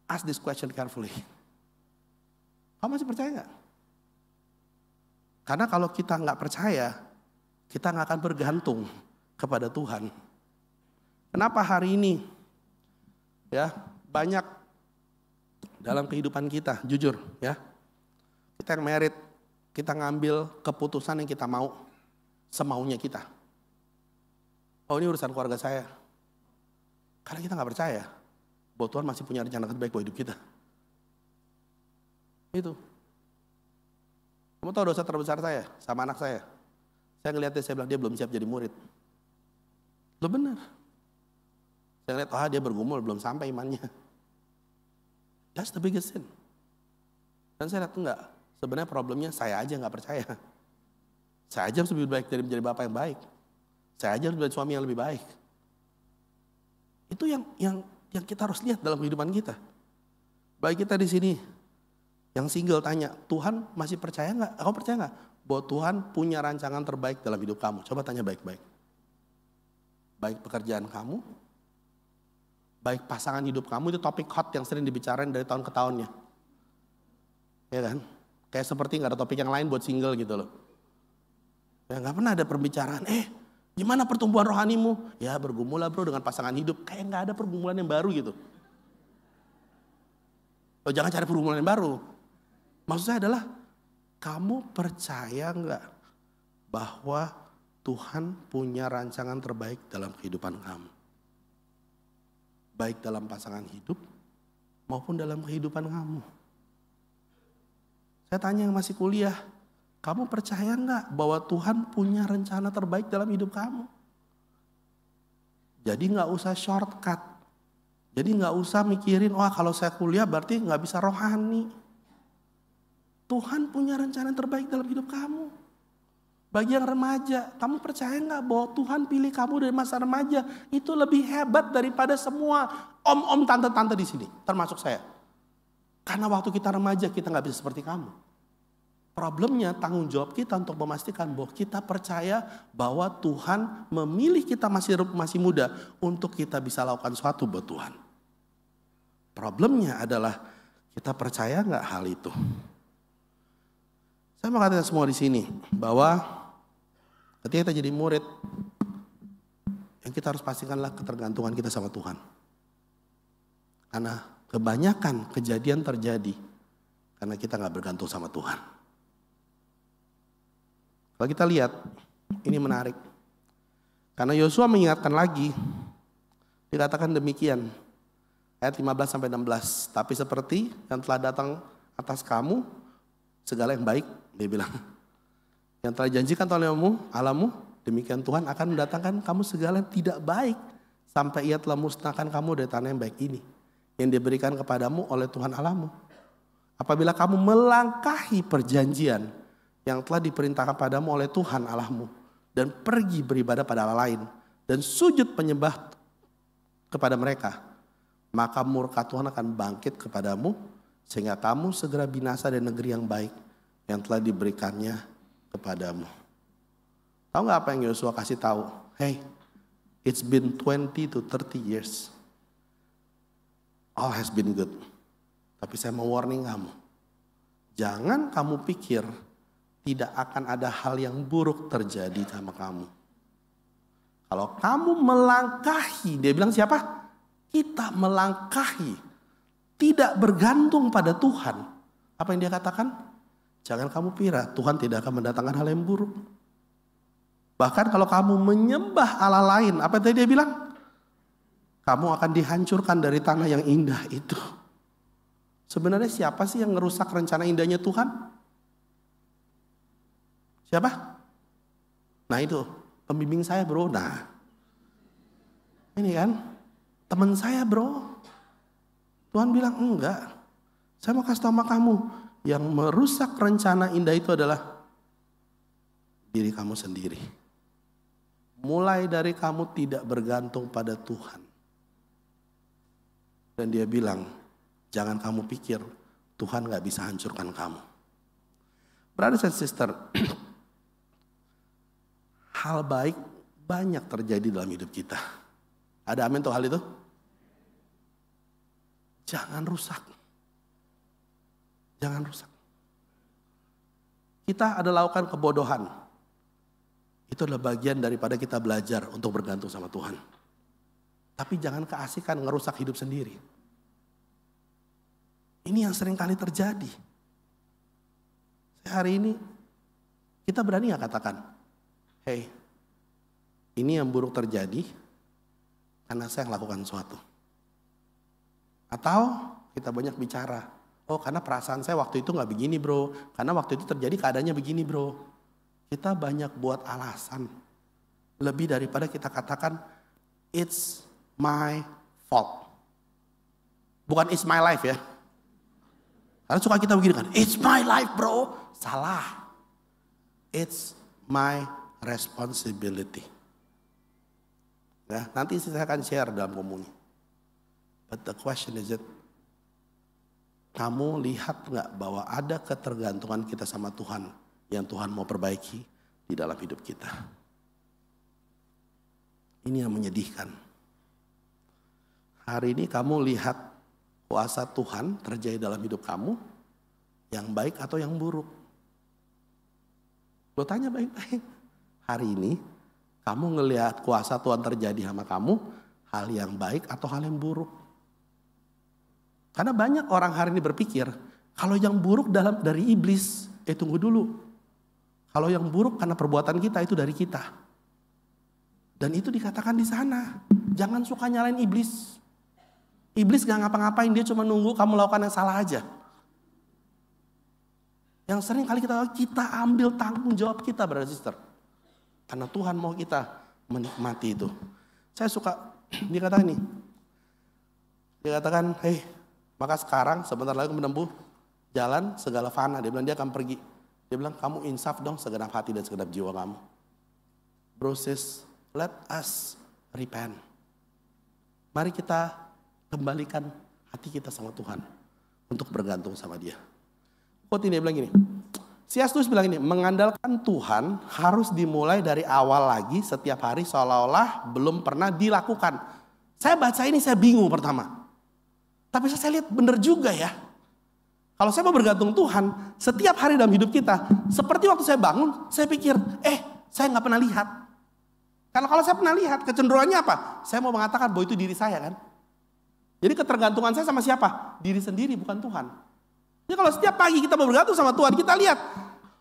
Ask this question carefully. Kamu masih percaya nggak? Karena kalau kita nggak percaya, kita nggak akan bergantung kepada Tuhan. Kenapa hari ini, ya banyak dalam kehidupan kita, jujur ya, kita yang married, kita ngambil keputusan yang kita mau, semaunya kita. Oh ini urusan keluarga saya. Karena kita nggak percaya bahwa Tuhan masih punya rencana terbaik buat hidup kita. Itu. Kamu tahu dosa terbesar saya sama anak saya? Saya ngeliatnya, saya bilang dia belum siap jadi murid. Loh benar. Saya lihat, dia bergumul, belum sampai imannya. That's the biggest sin. Dan saya lihat enggak. Sebenarnya problemnya saya aja nggak percaya. Saya aja harus lebih baik dari menjadi bapak yang baik. Saya aja harus menjadi suami yang lebih baik. Itu yang kita harus lihat dalam kehidupan kita. Baik kita di sini yang single tanya, Tuhan masih percaya nggak? Kamu percaya nggak bahwa Tuhan punya rancangan terbaik dalam hidup kamu? Coba tanya baik-baik. Baik pekerjaan kamu, baik pasangan hidup kamu, itu topik hot yang sering dibicarain dari tahun ke tahunnya. Ya kan? Kayak seperti nggak ada topik yang lain buat single gitu loh. Ya nggak pernah ada pembicaraan. Gimana pertumbuhan rohanimu? Ya bergumul lah bro dengan pasangan hidup. Kayak nggak ada pergumulan yang baru gitu. Oh, jangan cari pergumulan yang baru. Maksud saya adalah, kamu percaya nggak bahwa Tuhan punya rancangan terbaik dalam kehidupan kamu? Baik dalam pasangan hidup maupun dalam kehidupan kamu. Saya tanya yang masih kuliah, kamu percaya nggak bahwa Tuhan punya rencana terbaik dalam hidup kamu? Jadi nggak usah shortcut. Jadi nggak usah mikirin, wah kalau saya kuliah berarti nggak bisa rohani. Tuhan punya rencana yang terbaik dalam hidup kamu. Bagi yang remaja, kamu percaya nggak bahwa Tuhan pilih kamu dari masa remaja itu lebih hebat daripada semua om-om tante-tante di sini, termasuk saya. Karena waktu kita remaja kita nggak bisa seperti kamu. Problemnya tanggung jawab kita untuk memastikan bahwa kita percaya bahwa Tuhan memilih kita masih muda untuk kita bisa lakukan sesuatu buat Tuhan. Problemnya adalah kita percaya nggak hal itu? Saya mau katakan semua di sini bahwa ketika kita jadi murid, yang kita harus pastikanlah ketergantungan kita sama Tuhan. Karena kebanyakan kejadian terjadi karena kita nggak bergantung sama Tuhan. Kalau kita lihat, ini menarik. Karena Yosua mengingatkan lagi, dikatakan demikian, ayat 15-16. Tapi seperti yang telah datang atas kamu, segala yang baik, dia bilang. Yang telah dijanjikan oleh Allahmu, demikian Tuhan akan mendatangkan kamu segala yang tidak baik. Sampai ia telah musnahkan kamu dari tanah yang baik ini. Yang diberikan kepadamu oleh Tuhan Allahmu. Apabila kamu melangkahi perjanjian yang telah diperintahkan padamu oleh Tuhan Allahmu. Dan pergi beribadah pada Allah lain. Dan sujud penyembah kepada mereka. Maka murka Tuhan akan bangkit kepadamu. Sehingga kamu segera binasa dari negeri yang baik yang telah diberikannya kepadamu. Tahu gak apa yang Yosua kasih tahu? Hey, it's been 20 to 30 years. All has been good. Tapi saya mau warning kamu. Jangan kamu pikir tidak akan ada hal yang buruk terjadi sama kamu. Kalau kamu melangkahi, dia bilang siapa? Kita melangkahi. Tidak bergantung pada Tuhan. Apa yang dia katakan? Jangan kamu kira Tuhan tidak akan mendatangkan hal yang buruk. Bahkan kalau kamu menyembah Allah lain, apa yang tadi dia bilang? Kamu akan dihancurkan dari tanah yang indah itu. Sebenarnya siapa sih yang ngerusak rencana indahnya Tuhan? Siapa? Nah itu, pembimbing saya bro. Nah, ini kan, teman saya bro. Tuhan bilang enggak. Saya mau kasih tahu sama kamu, yang merusak rencana indah itu adalah diri kamu sendiri. Mulai dari kamu tidak bergantung pada Tuhan. Dan dia bilang, jangan kamu pikir Tuhan gak bisa hancurkan kamu. Brothers and sister, hal baik banyak terjadi dalam hidup kita. Ada amin tuh hal itu? Jangan rusak. Jangan rusak. Kita ada lakukan kebodohan. Itu adalah bagian daripada kita belajar untuk bergantung sama Tuhan. Tapi jangan keasikan ngerusak hidup sendiri. Ini yang sering kali terjadi. Hari ini kita berani gak katakan, hey, ini yang buruk terjadi karena saya melakukan sesuatu. Atau kita banyak bicara, oh karena perasaan saya waktu itu gak begini bro, karena waktu itu terjadi keadaannya begini bro. Kita banyak buat alasan. Lebih daripada kita katakan, it's my fault. Bukan it's my life ya. Karena suka kita begini kan, it's my life bro. Salah. It's my responsibility. Ya, nanti saya akan share dalam komuni. But the question is that, kamu lihat gak bahwa ada ketergantungan kita sama Tuhan yang Tuhan mau perbaiki di dalam hidup kita. Ini yang menyedihkan. Hari ini kamu lihat kuasa Tuhan terjadi dalam hidup kamu, yang baik atau yang buruk. Lo tanya baik-baik, hari ini kamu ngelihat kuasa Tuhan terjadi sama kamu, hal yang baik atau hal yang buruk. Karena banyak orang hari ini berpikir, kalau yang buruk dari iblis, tunggu dulu. Kalau yang buruk karena perbuatan kita, itu dari kita. Dan itu dikatakan di sana, jangan suka nyalain iblis. Iblis gak ngapa-ngapain, dia cuma nunggu kamu lakukan yang salah aja. Yang sering kali kita ambil tanggung jawab kita, brother sister. Karena Tuhan mau kita menikmati itu. Saya suka dikatakan ini. Dikatakan, hey, maka sekarang sebentar lagi menempuh jalan segala fana. Dia bilang dia akan pergi. Dia bilang kamu insaf dong segenap hati dan segenap jiwa kamu. Bro sis, let us repent. Mari kita kembalikan hati kita sama Tuhan untuk bergantung sama Dia. Khotbah dia bilang gini, C.S. Lewis bilang ini, mengandalkan Tuhan harus dimulai dari awal lagi setiap hari seolah-olah belum pernah dilakukan. Saya baca ini saya bingung pertama. Tapi saya lihat benar juga ya. Kalau saya mau bergantung Tuhan, setiap hari dalam hidup kita, seperti waktu saya bangun, saya pikir, saya nggak pernah lihat. Karena kalau saya pernah lihat, kecenderungannya apa? Saya mau mengatakan bahwa itu diri saya kan. Jadi ketergantungan saya sama siapa? Diri sendiri, bukan Tuhan. Jadi kalau setiap pagi kita mau bergantung sama Tuhan, kita lihat,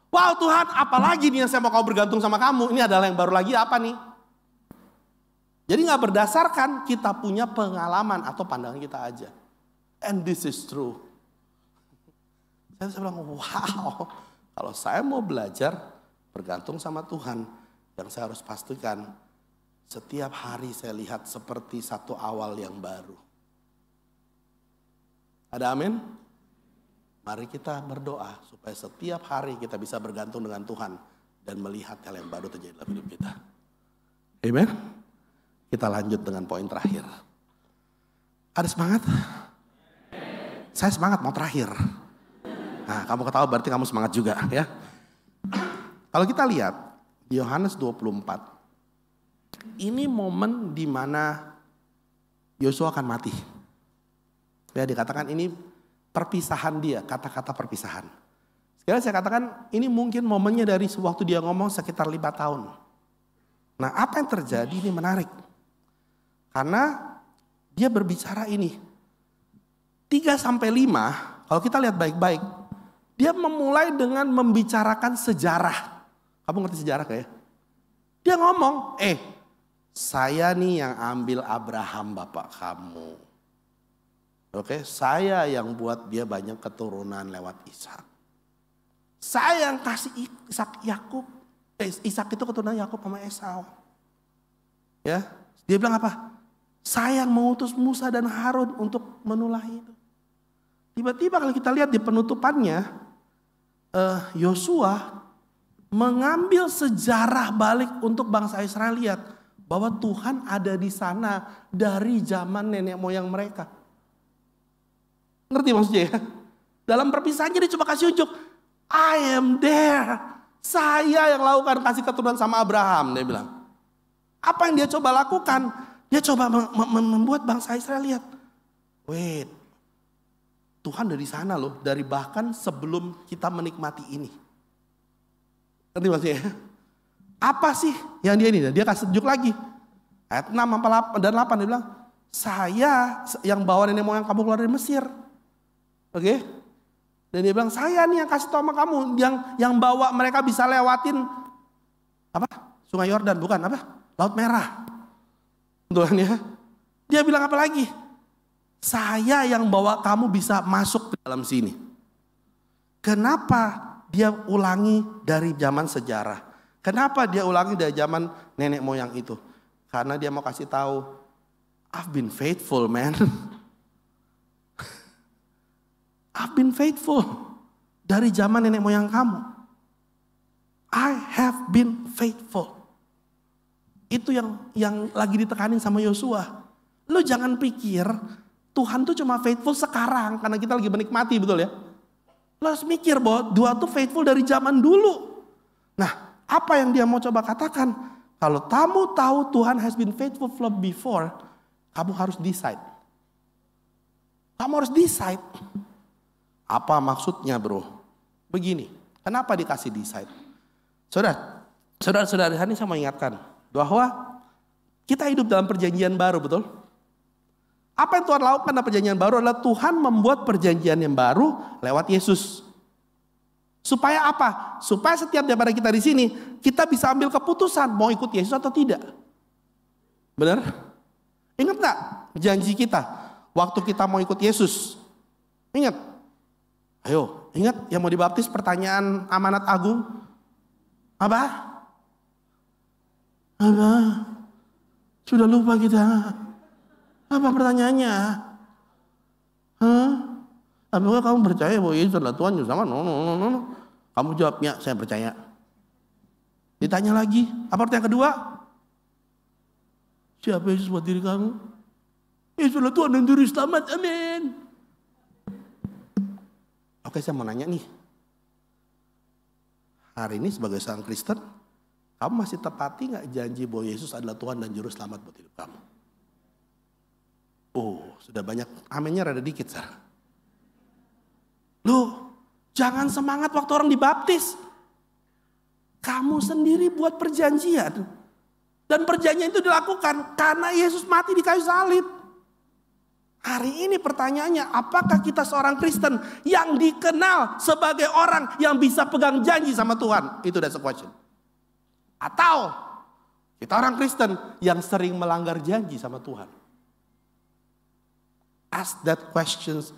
wow Tuhan, apalagi nih yang saya mau kau bergantung sama kamu? Ini adalah yang baru lagi apa nih? Jadi nggak berdasarkan kita punya pengalaman atau pandangan kita aja. And this is true. Saya bilang, wow, kalau saya mau belajar bergantung sama Tuhan, yang saya harus pastikan, setiap hari saya lihat seperti satu awal yang baru. Ada amin? Mari kita berdoa supaya setiap hari kita bisa bergantung dengan Tuhan dan melihat hal yang baru terjadi dalam hidup kita. Amen? Kita lanjut dengan poin terakhir. Ada semangat? Saya semangat mau terakhir. Nah, kamu ketawa berarti kamu semangat juga ya. Kalau kita lihat di Yohanes 24. Ini momen di mana Yosua akan mati. Ya, dikatakan ini perpisahan dia, kata-kata perpisahan. Sekali saya katakan ini mungkin momennya dari waktu dia ngomong sekitar 5 tahun. Nah, apa yang terjadi ini menarik. Karena dia berbicara ini 3-5, kalau kita lihat baik-baik, dia memulai dengan membicarakan sejarah. Kamu ngerti sejarah kayak? Dia ngomong, saya nih yang ambil Abraham bapak kamu. Oke, saya yang buat dia banyak keturunan lewat Ishak. Saya yang kasih Ishak Yakub. Ishak itu keturunan Yakub sama Esau. Ya, dia bilang apa? Saya yang mengutus Musa dan Harun untuk menulahi itu. Tiba-tiba kalau kita lihat di penutupannya, Yosua mengambil sejarah balik untuk bangsa Israel lihat bahwa Tuhan ada di sana dari zaman nenek moyang mereka. Ngerti maksudnya ya? Dalam perpisahannya dia coba kasih unjuk, I am there. Saya yang lakukan kasih keturunan sama Abraham, dia bilang. Apa yang dia coba lakukan? Dia coba membuat bangsa Israel lihat, wait, Tuhan dari sana loh, dari bahkan sebelum kita menikmati ini. Ngerti maksudnya ya? Apa sih yang dia ini? Dia kasih tunjuk lagi. Ayat 6 dan 8 dia bilang, saya yang bawa nenek moyang kamu keluar dari Mesir. Oke? Dan dia bilang, saya nih yang kasih tahu sama kamu, yang bawa mereka bisa lewatin apa? Sungai Yordan, bukan apa? Laut Merah. Tuhan ya. Dia bilang apa lagi? Saya yang bawa kamu bisa masuk ke dalam sini. Kenapa dia ulangi dari zaman sejarah? Kenapa dia ulangi dari zaman nenek moyang itu? Karena dia mau kasih tahu, I've been faithful, man. I've been faithful dari zaman nenek moyang kamu. I have been faithful. Itu yang lagi ditekanin sama Yosua. Lu jangan pikir Tuhan tuh cuma faithful sekarang karena kita lagi menikmati, betul ya? Lu harus mikir bahwa Tuhan tuh faithful dari zaman dulu. Nah, apa yang dia mau coba katakan? Kalau kamu tahu Tuhan has been faithful from before, kamu harus decide. Kamu harus decide. Apa maksudnya, bro? Begini, kenapa dikasih decide? Saudara-saudara ini saya mau ingatkan bahwa kita hidup dalam perjanjian baru, betul? Apa yang Tuhan lakukan dalam perjanjian baru adalah Tuhan membuat perjanjian yang baru lewat Yesus. Supaya apa? Supaya setiap daripada kita di sini, kita bisa ambil keputusan mau ikut Yesus atau tidak. Benar? Ingat gak janji kita waktu kita mau ikut Yesus? Ingat? Ayo, ingat yang mau dibaptis pertanyaan amanat agung? Apa? Sudah lupa kita. Apa pertanyaannya? Apakah kamu percaya bahwa Yesus adalah Tuhan? Sama, no. Kamu jawabnya, saya percaya. Ditanya lagi, apa arti yang kedua? Siapa Yesus buat diri kamu? Yesus adalah Tuhan dan Juru Selamat, amin. Oke, saya mau nanya nih. Hari ini sebagai seorang Kristen, kamu masih tepati gak janji bahwa Yesus adalah Tuhan dan Juru Selamat buat hidup kamu? Oh, sudah banyak aminnya rada dikit, Sar. Loh, jangan semangat waktu orang dibaptis. Kamu sendiri buat perjanjian. Dan perjanjian itu dilakukan karena Yesus mati di kayu salib. Hari ini pertanyaannya, apakah kita seorang Kristen yang dikenal sebagai orang yang bisa pegang janji sama Tuhan? Itu that's the question. Atau kita orang Kristen yang sering melanggar janji sama Tuhan? Ask that questions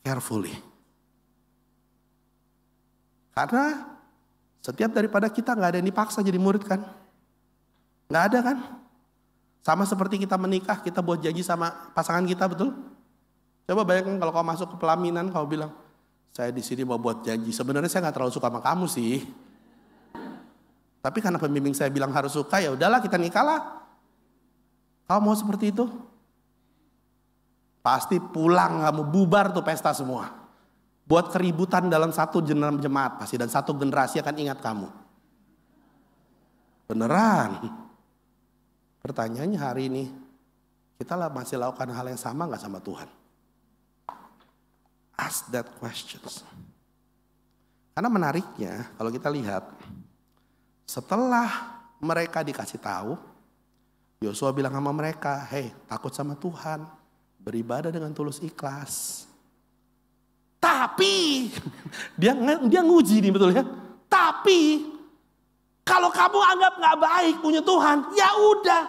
carefully. Karena setiap daripada kita gak ada yang dipaksa jadi murid kan? Gak ada kan? Sama seperti kita menikah, kita buat janji sama pasangan kita, betul? Coba bayangkan kalau kau masuk ke pelaminan, kau bilang, saya di sini mau buat janji. Sebenarnya saya nggak terlalu suka sama kamu sih. Tapi karena pembimbing saya bilang harus suka, ya udahlah kita nikah lah. Kau mau seperti itu? Pasti pulang, kamu bubar tuh pesta semua. Buat keributan dalam satu jemaat pasti, dan satu generasi akan ingat kamu. Beneran. Pertanyaannya hari ini, kita masih lakukan hal yang sama gak sama Tuhan? Ask that questions. Karena menariknya, kalau kita lihat, setelah mereka dikasih tahu, Yosua bilang sama mereka, hey, takut sama Tuhan, beribadah dengan tulus ikhlas. Tapi, dia nguji nih betul ya. Tapi, kalau kamu anggap gak baik punya Tuhan, ya udah,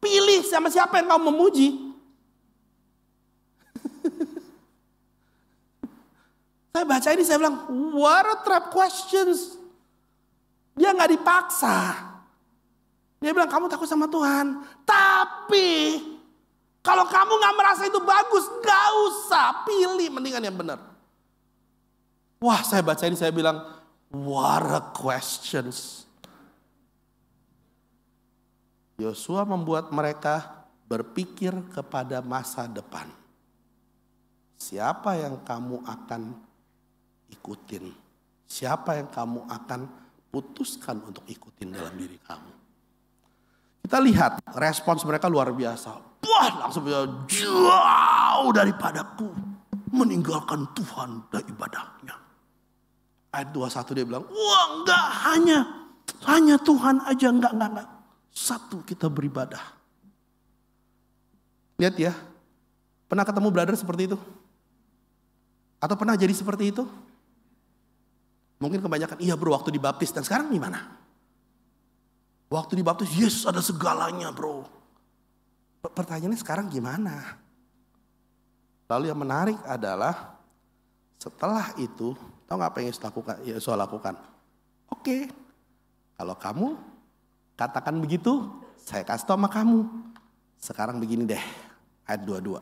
pilih sama siapa yang kamu memuji. Saya baca ini, saya bilang, what a trap questions. Dia gak dipaksa. Dia bilang, kamu takut sama Tuhan. Tapi, kalau kamu gak merasa itu bagus, gak usah pilih, mendingan yang benar. Wah, saya baca ini, saya bilang, what a questions. Yosua membuat mereka berpikir kepada masa depan. Siapa yang kamu akan ikutin? Siapa yang kamu akan putuskan untuk ikutin dalam diri kamu? Kita lihat respons mereka luar biasa. Wah, langsung jauh daripadaku meninggalkan Tuhan dan ibadahnya. Ayat 21 dia bilang, wah enggak, hanya Tuhan aja, enggak. Satu kita beribadah. Lihat ya, pernah ketemu brother seperti itu? Atau pernah jadi seperti itu? Mungkin kebanyakan, iya bro waktu dibaptis, dan sekarang gimana? Waktu dibaptis, Yesus ada segalanya bro. Pertanyaannya sekarang gimana? Lalu yang menarik adalah, setelah itu, tahu gak apa yang Yesus lakukan? Oke, kalau kamu katakan begitu, saya kasih tahu sama kamu. Sekarang begini deh, ayat 22.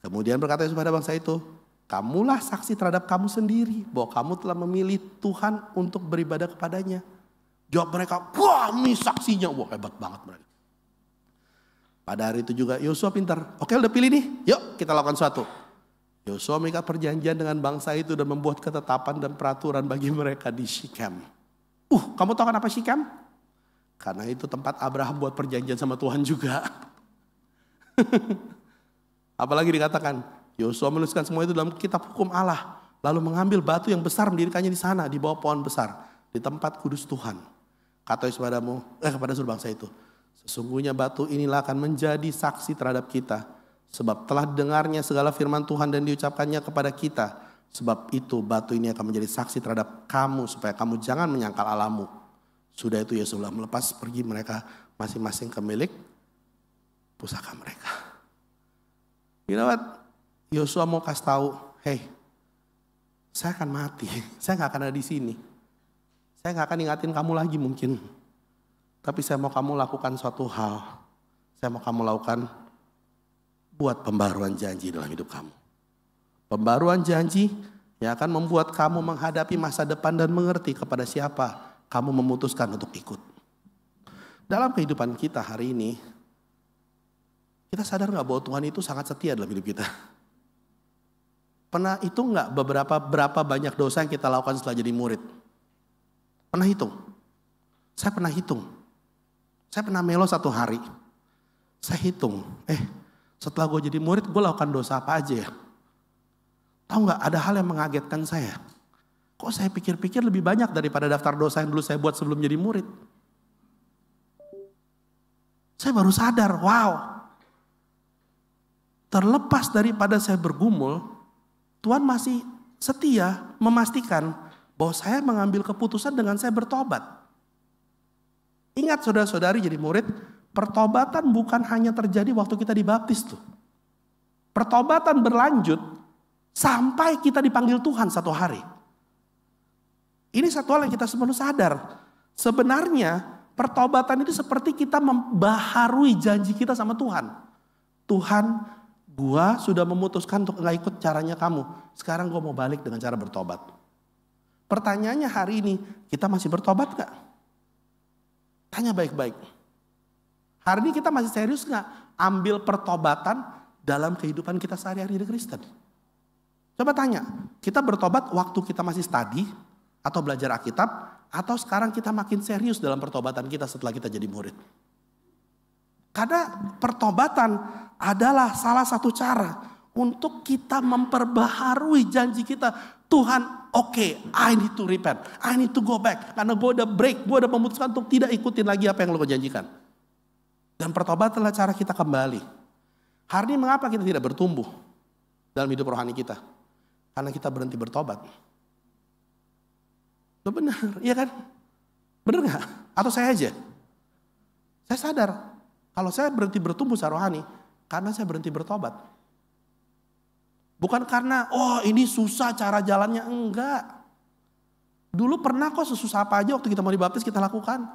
Kemudian berkata Yesus pada bangsa itu, kamulah saksi terhadap kamu sendiri bahwa kamu telah memilih Tuhan untuk beribadah kepadanya. Jawab mereka, wah ini saksinya, wah hebat banget mereka. Pada hari itu juga Yosua pintar, oke udah pilih nih, yuk kita lakukan sesuatu. Yosua mengikat perjanjian dengan bangsa itu dan membuat ketetapan dan peraturan bagi mereka di Syichem. Kamu tahu kan apa Syichem? Karena itu tempat Abraham buat perjanjian sama Tuhan juga. Apalagi dikatakan, Yosua menuliskan semua itu dalam kitab hukum Allah. Lalu mengambil batu yang besar mendirikannya di sana, di bawah pohon besar. Di tempat kudus Tuhan. Kata Yesus kepada seluruh bangsa itu. Sesungguhnya batu inilah akan menjadi saksi terhadap kita. Sebab telah dengarnya segala firman Tuhan dan diucapkannya kepada kita. Sebab itu batu ini akan menjadi saksi terhadap kamu. Supaya kamu jangan menyangkal Allahmu. Sudah itu Yesus melepas pergi mereka masing-masing ke milik pusaka mereka. You know what? Yosua mau kasih tahu, hey, saya akan mati, saya nggak akan ada di sini, saya nggak akan ingatin kamu lagi mungkin, tapi saya mau kamu lakukan suatu hal, saya mau kamu lakukan buat pembaruan janji dalam hidup kamu. Pembaruan janji yang akan membuat kamu menghadapi masa depan dan mengerti kepada siapa kamu memutuskan untuk ikut. Dalam kehidupan kita hari ini, kita sadar gak bahwa Tuhan itu sangat setia dalam hidup kita? Pernah hitung gak berapa banyak dosa yang kita lakukan setelah jadi murid? Pernah hitung? Saya pernah hitung. Saya pernah melo 1 hari. Saya hitung, setelah gue jadi murid gue lakukan dosa apa aja ya? Tahu gak, ada hal yang mengagetkan saya. Kok saya pikir-pikir lebih banyak daripada daftar dosa yang dulu saya buat sebelum jadi murid. Saya baru sadar, wow. Terlepas daripada saya bergumul, Tuhan masih setia memastikan bahwa saya mengambil keputusan dengan saya bertobat. Ingat saudara-saudari jadi murid, pertobatan bukan hanya terjadi waktu kita dibaptis tuh. Pertobatan berlanjut sampai kita dipanggil Tuhan satu hari. Ini satu hal yang kita semua sadar. Sebenarnya pertobatan itu seperti kita membaharui janji kita sama Tuhan. Tuhan, gua sudah memutuskan untuk gak ikut caranya kamu. Sekarang gua mau balik dengan cara bertobat. Pertanyaannya hari ini, kita masih bertobat gak? Tanya baik-baik. Hari ini kita masih serius gak ambil pertobatan dalam kehidupan kita sehari-hari di Kristen? Coba tanya, kita bertobat waktu kita masih study atau belajar Alkitab, atau sekarang kita makin serius dalam pertobatan kita setelah kita jadi murid? Karena pertobatan adalah salah satu cara untuk kita memperbaharui janji kita. Tuhan, oke, I need to repent, I need to go back. Karena gue udah break, gue udah memutuskan untuk tidak ikutin lagi apa yang lo janjikan. Dan pertobatan adalah cara kita kembali. Hari ini mengapa kita tidak bertumbuh dalam hidup rohani kita? Karena kita berhenti bertobat. Lo benar, iya kan? Benar gak? Atau saya aja? Saya sadar, kalau saya berhenti bertumbuh secara rohani, karena saya berhenti bertobat. Bukan karena, ini susah cara jalannya, enggak. Dulu pernah kok sesusah apa aja waktu kita mau dibaptis kita lakukan.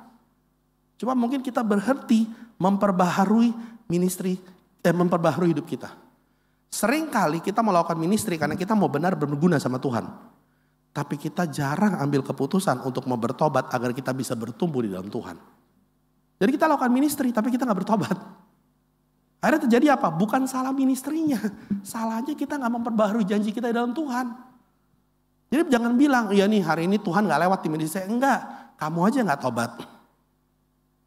Cuma mungkin kita berhenti memperbaharui ministry, memperbaharui hidup kita. Sering kali kita melakukan ministry karena kita mau benar berguna sama Tuhan. Tapi kita jarang ambil keputusan untuk mau bertobat agar kita bisa bertumbuh di dalam Tuhan. Jadi kita lakukan ministry tapi kita gak bertobat. Akhirnya terjadi apa? Bukan salah ministrinya. Salahnya kita gak memperbaharui janji kita di dalam Tuhan. Jadi jangan bilang, ya nih hari ini Tuhan gak lewat di ministry saya. Enggak, kamu aja gak tobat.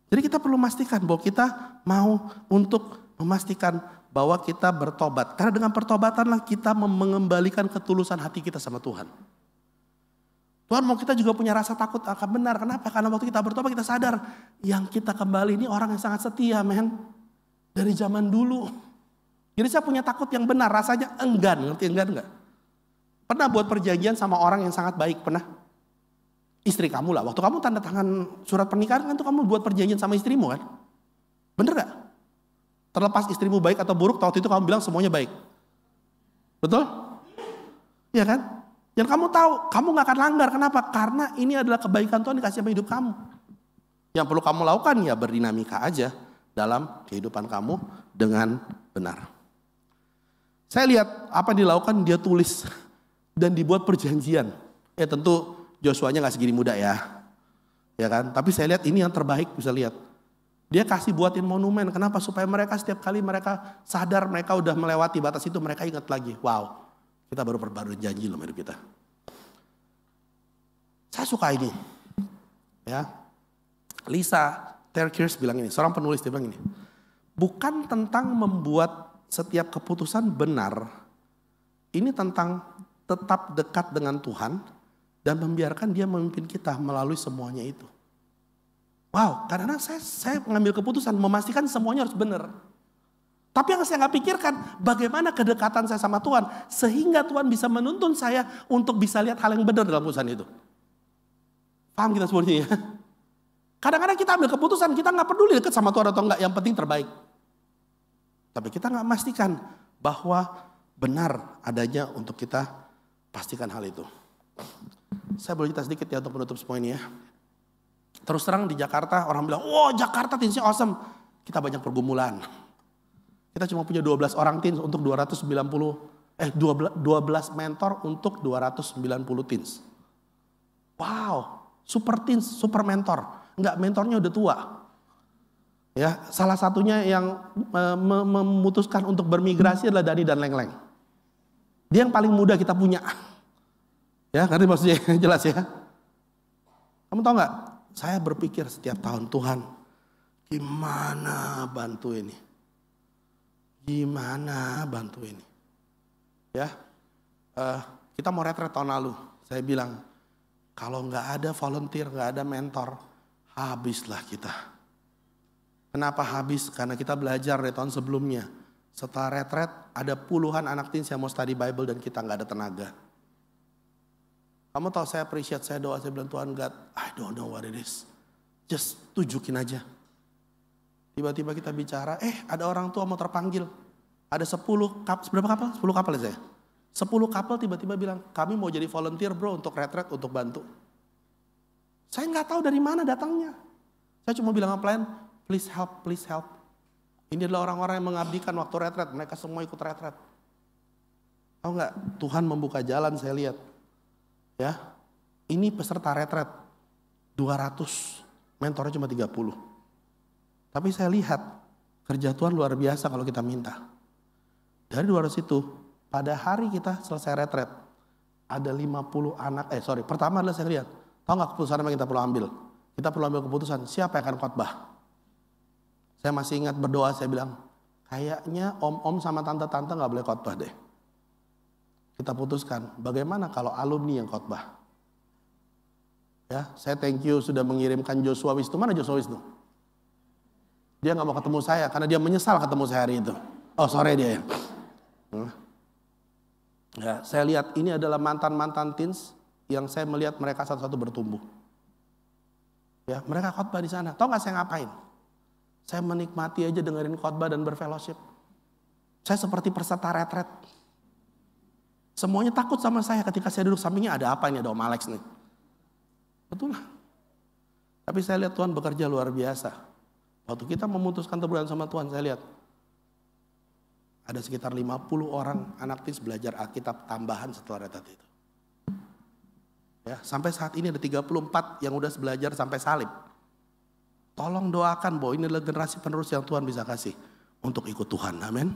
Jadi kita perlu memastikan bahwa kita mau untuk memastikan bahwa kita bertobat. Karena dengan pertobatanlah kita mengembalikan ketulusan hati kita sama Tuhan. Tuhan mau kita juga punya rasa takut akan benar. Kenapa? Karena waktu kita bertobat kita sadar yang kita kembali ini orang yang sangat setia, men. Dari zaman dulu. Jadi saya punya takut yang benar, rasanya enggan. Ngerti enggan enggak? Pernah buat perjanjian sama orang yang sangat baik? Pernah? Istri kamu lah. Waktu kamu tanda tangan surat pernikahan kan tuh kamu buat perjanjian sama istrimu kan? Bener gak? Terlepas istrimu baik atau buruk, waktu itu kamu bilang semuanya baik. Betul? Iya kan? Dan kamu tahu, kamu gak akan langgar. Kenapa? Karena ini adalah kebaikan Tuhan dikasih sama hidup kamu. Yang perlu kamu lakukan ya berdinamika aja dalam kehidupan kamu dengan benar. Saya lihat apa yang dilakukan, dia tulis dan dibuat perjanjian. Tentu Joshua-nya gak segini muda ya. Ya kan? Tapi saya lihat ini yang terbaik, bisa lihat. Dia kasih buatin monumen. Kenapa? Supaya mereka setiap kali mereka sadar mereka udah melewati batas itu, mereka ingat lagi. Wow, kita baru perbarui janji loh hidup kita. Saya suka ini. Ya. Lisa Terkers bilang ini, seorang penulis dia bilang ini. Bukan tentang membuat setiap keputusan benar. Ini tentang tetap dekat dengan Tuhan dan membiarkan dia memimpin kita melalui semuanya itu. Wow, karena saya mengambil keputusan memastikan semuanya harus benar. Tapi yang saya gak pikirkan, bagaimana kedekatan saya sama Tuhan sehingga Tuhan bisa menuntun saya untuk bisa lihat hal yang benar dalam keputusan itu. Paham kita semuanya ya? Kadang-kadang kita ambil keputusan, kita gak peduli dekat sama Tuhan atau enggak, yang penting terbaik. Tapi kita gak memastikan bahwa benar adanya untuk kita pastikan hal itu. Saya boleh cerita sedikit ya untuk menutup semua ini ya. Terus terang di Jakarta orang bilang, wow Jakarta teensnya awesome. Kita banyak pergumulan. Kita cuma punya 12 orang teens untuk 290 12 mentor untuk 290 teens. Wow, super teens, super mentor. Enggak, mentornya udah tua. Ya, salah satunya yang memutuskan untuk bermigrasi adalah Dani dan Leng-Leng. Dia yang paling muda kita punya. Ya, ngerti maksudnya jelas ya. Kamu tahu nggak? Saya berpikir setiap tahun, Tuhan, gimana bantu ini? Gimana bantu ini? Ya, kita mau retret tahun lalu. Saya bilang, kalau nggak ada volunteer, nggak ada mentor, habislah kita. Kenapa habis? Karena kita belajar dari tahun sebelumnya. Setelah retret, ada puluhan anak teens yang mau study Bible dan kita nggak ada tenaga. Kamu tahu saya appreciate, saya doa, saya bilang, Tuhan God, I don't know what it is. Just tunjukin aja. Tiba-tiba kita bicara, ada orang tua mau terpanggil. Ada 10 kapal, berapa kapal? 10 kapal ya saya. 10 kapal tiba-tiba bilang, kami mau jadi volunteer bro untuk retret, untuk bantu. Saya nggak tahu dari mana datangnya. Saya cuma bilang sama pelayan, please help, please help. Ini adalah orang-orang yang mengabdikan waktu retret, mereka semua ikut retret. Tahu nggak? Tuhan membuka jalan, saya lihat. Ya, ini peserta retret 200, mentornya cuma 30. Tapi saya lihat kerja Tuhan luar biasa kalau kita minta. Dari 200 itu, pada hari kita selesai retret, ada 50 anak, pertama adalah saya lihat, tahu nggak keputusan yang kita perlu ambil? Kita perlu ambil keputusan, siapa yang akan khotbah? Saya masih ingat berdoa, saya bilang, kayaknya om-om sama tante-tante gak boleh khotbah deh. Kita putuskan, bagaimana kalau alumni yang khotbah? Ya, saya thank you sudah mengirimkan Joshua Wisnu. Mana Joshua Wisnu? Dia gak mau ketemu saya, karena dia menyesal ketemu saya hari itu. Oh sore dia ya. Ya, saya lihat ini adalah mantan-mantan teens yang saya melihat mereka satu-satu bertumbuh. Ya, mereka khotbah di sana. Tahu nggak saya ngapain? Saya menikmati aja dengerin khotbah dan berfellowship. Saya seperti peserta retret. Semuanya takut sama saya ketika saya duduk sampingnya, ada apa ini, ada Om Alex nih. Betul lah. Tapi saya lihat Tuhan bekerja luar biasa. Waktu kita memutuskan teburan sama Tuhan, saya lihat ada sekitar 50 orang anak teens belajar Alkitab tambahan setelah retret itu. Ya, sampai saat ini ada 34 yang udah belajar sampai salib. Tolong doakan bahwa ini adalah generasi penerus yang Tuhan bisa kasih untuk ikut Tuhan. Amin.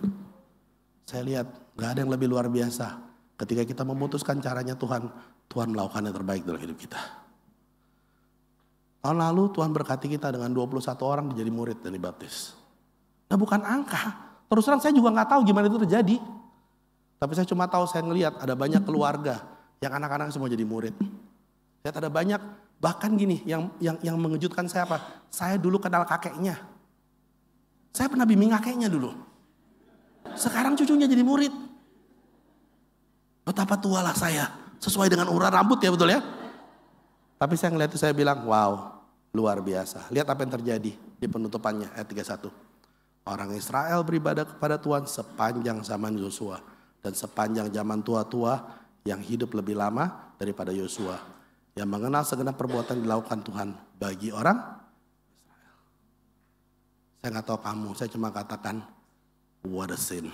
Saya lihat gak ada yang lebih luar biasa. Ketika kita memutuskan caranya Tuhan, Tuhan melakukan yang terbaik dalam hidup kita. Tahun lalu Tuhan berkati kita dengan 21 orang menjadi murid dan dibaptis. Nah bukan angka. Terus terang saya juga gak tahu gimana itu terjadi. Tapi saya cuma tahu, saya ngelihat ada banyak keluarga yang anak-anak semua jadi murid. Lihat ada banyak, bahkan gini, yang mengejutkan saya apa? Saya dulu kenal kakeknya. Saya pernah bimbing kakeknya dulu. Sekarang cucunya jadi murid. Betapa tualah saya, sesuai dengan urat rambut ya, betul ya. Tapi saya ngeliat itu, saya bilang, wow, luar biasa. Lihat apa yang terjadi di penutupannya, ayat 31. Orang Israel beribadah kepada Tuhan sepanjang zaman Yosua. Dan sepanjang zaman tua-tua yang hidup lebih lama daripada Yosua. Yang mengenal segenap perbuatan dilakukan Tuhan bagi orang Israel. Saya gak tahu kamu, saya cuma katakan, what a sin.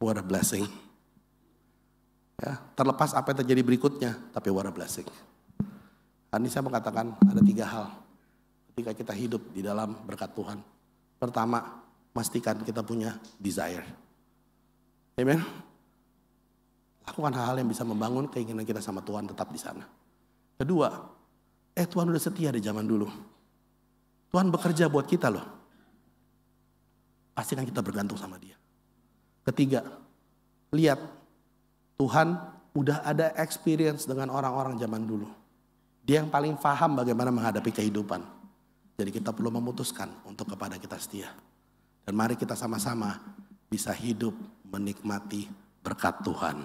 What a blessing. Ya, terlepas apa yang terjadi berikutnya, tapi what a blessing. Hari ini saya mengatakan ada 3 hal ketika kita hidup di dalam berkat Tuhan. Pertama, pastikan kita punya desire. Amen. Lakukan hal-hal yang bisa membangun keinginan kita sama Tuhan tetap di sana. Kedua, Tuhan udah setia di zaman dulu. Tuhan bekerja buat kita loh. Pastikan kita bergantung sama Dia. Ketiga, lihat Tuhan udah ada experience dengan orang-orang zaman dulu. Dia yang paling paham bagaimana menghadapi kehidupan. Jadi kita perlu memutuskan untuk kepada kita setia. Dan mari kita sama-sama bisa hidup menikmati berkat Tuhan.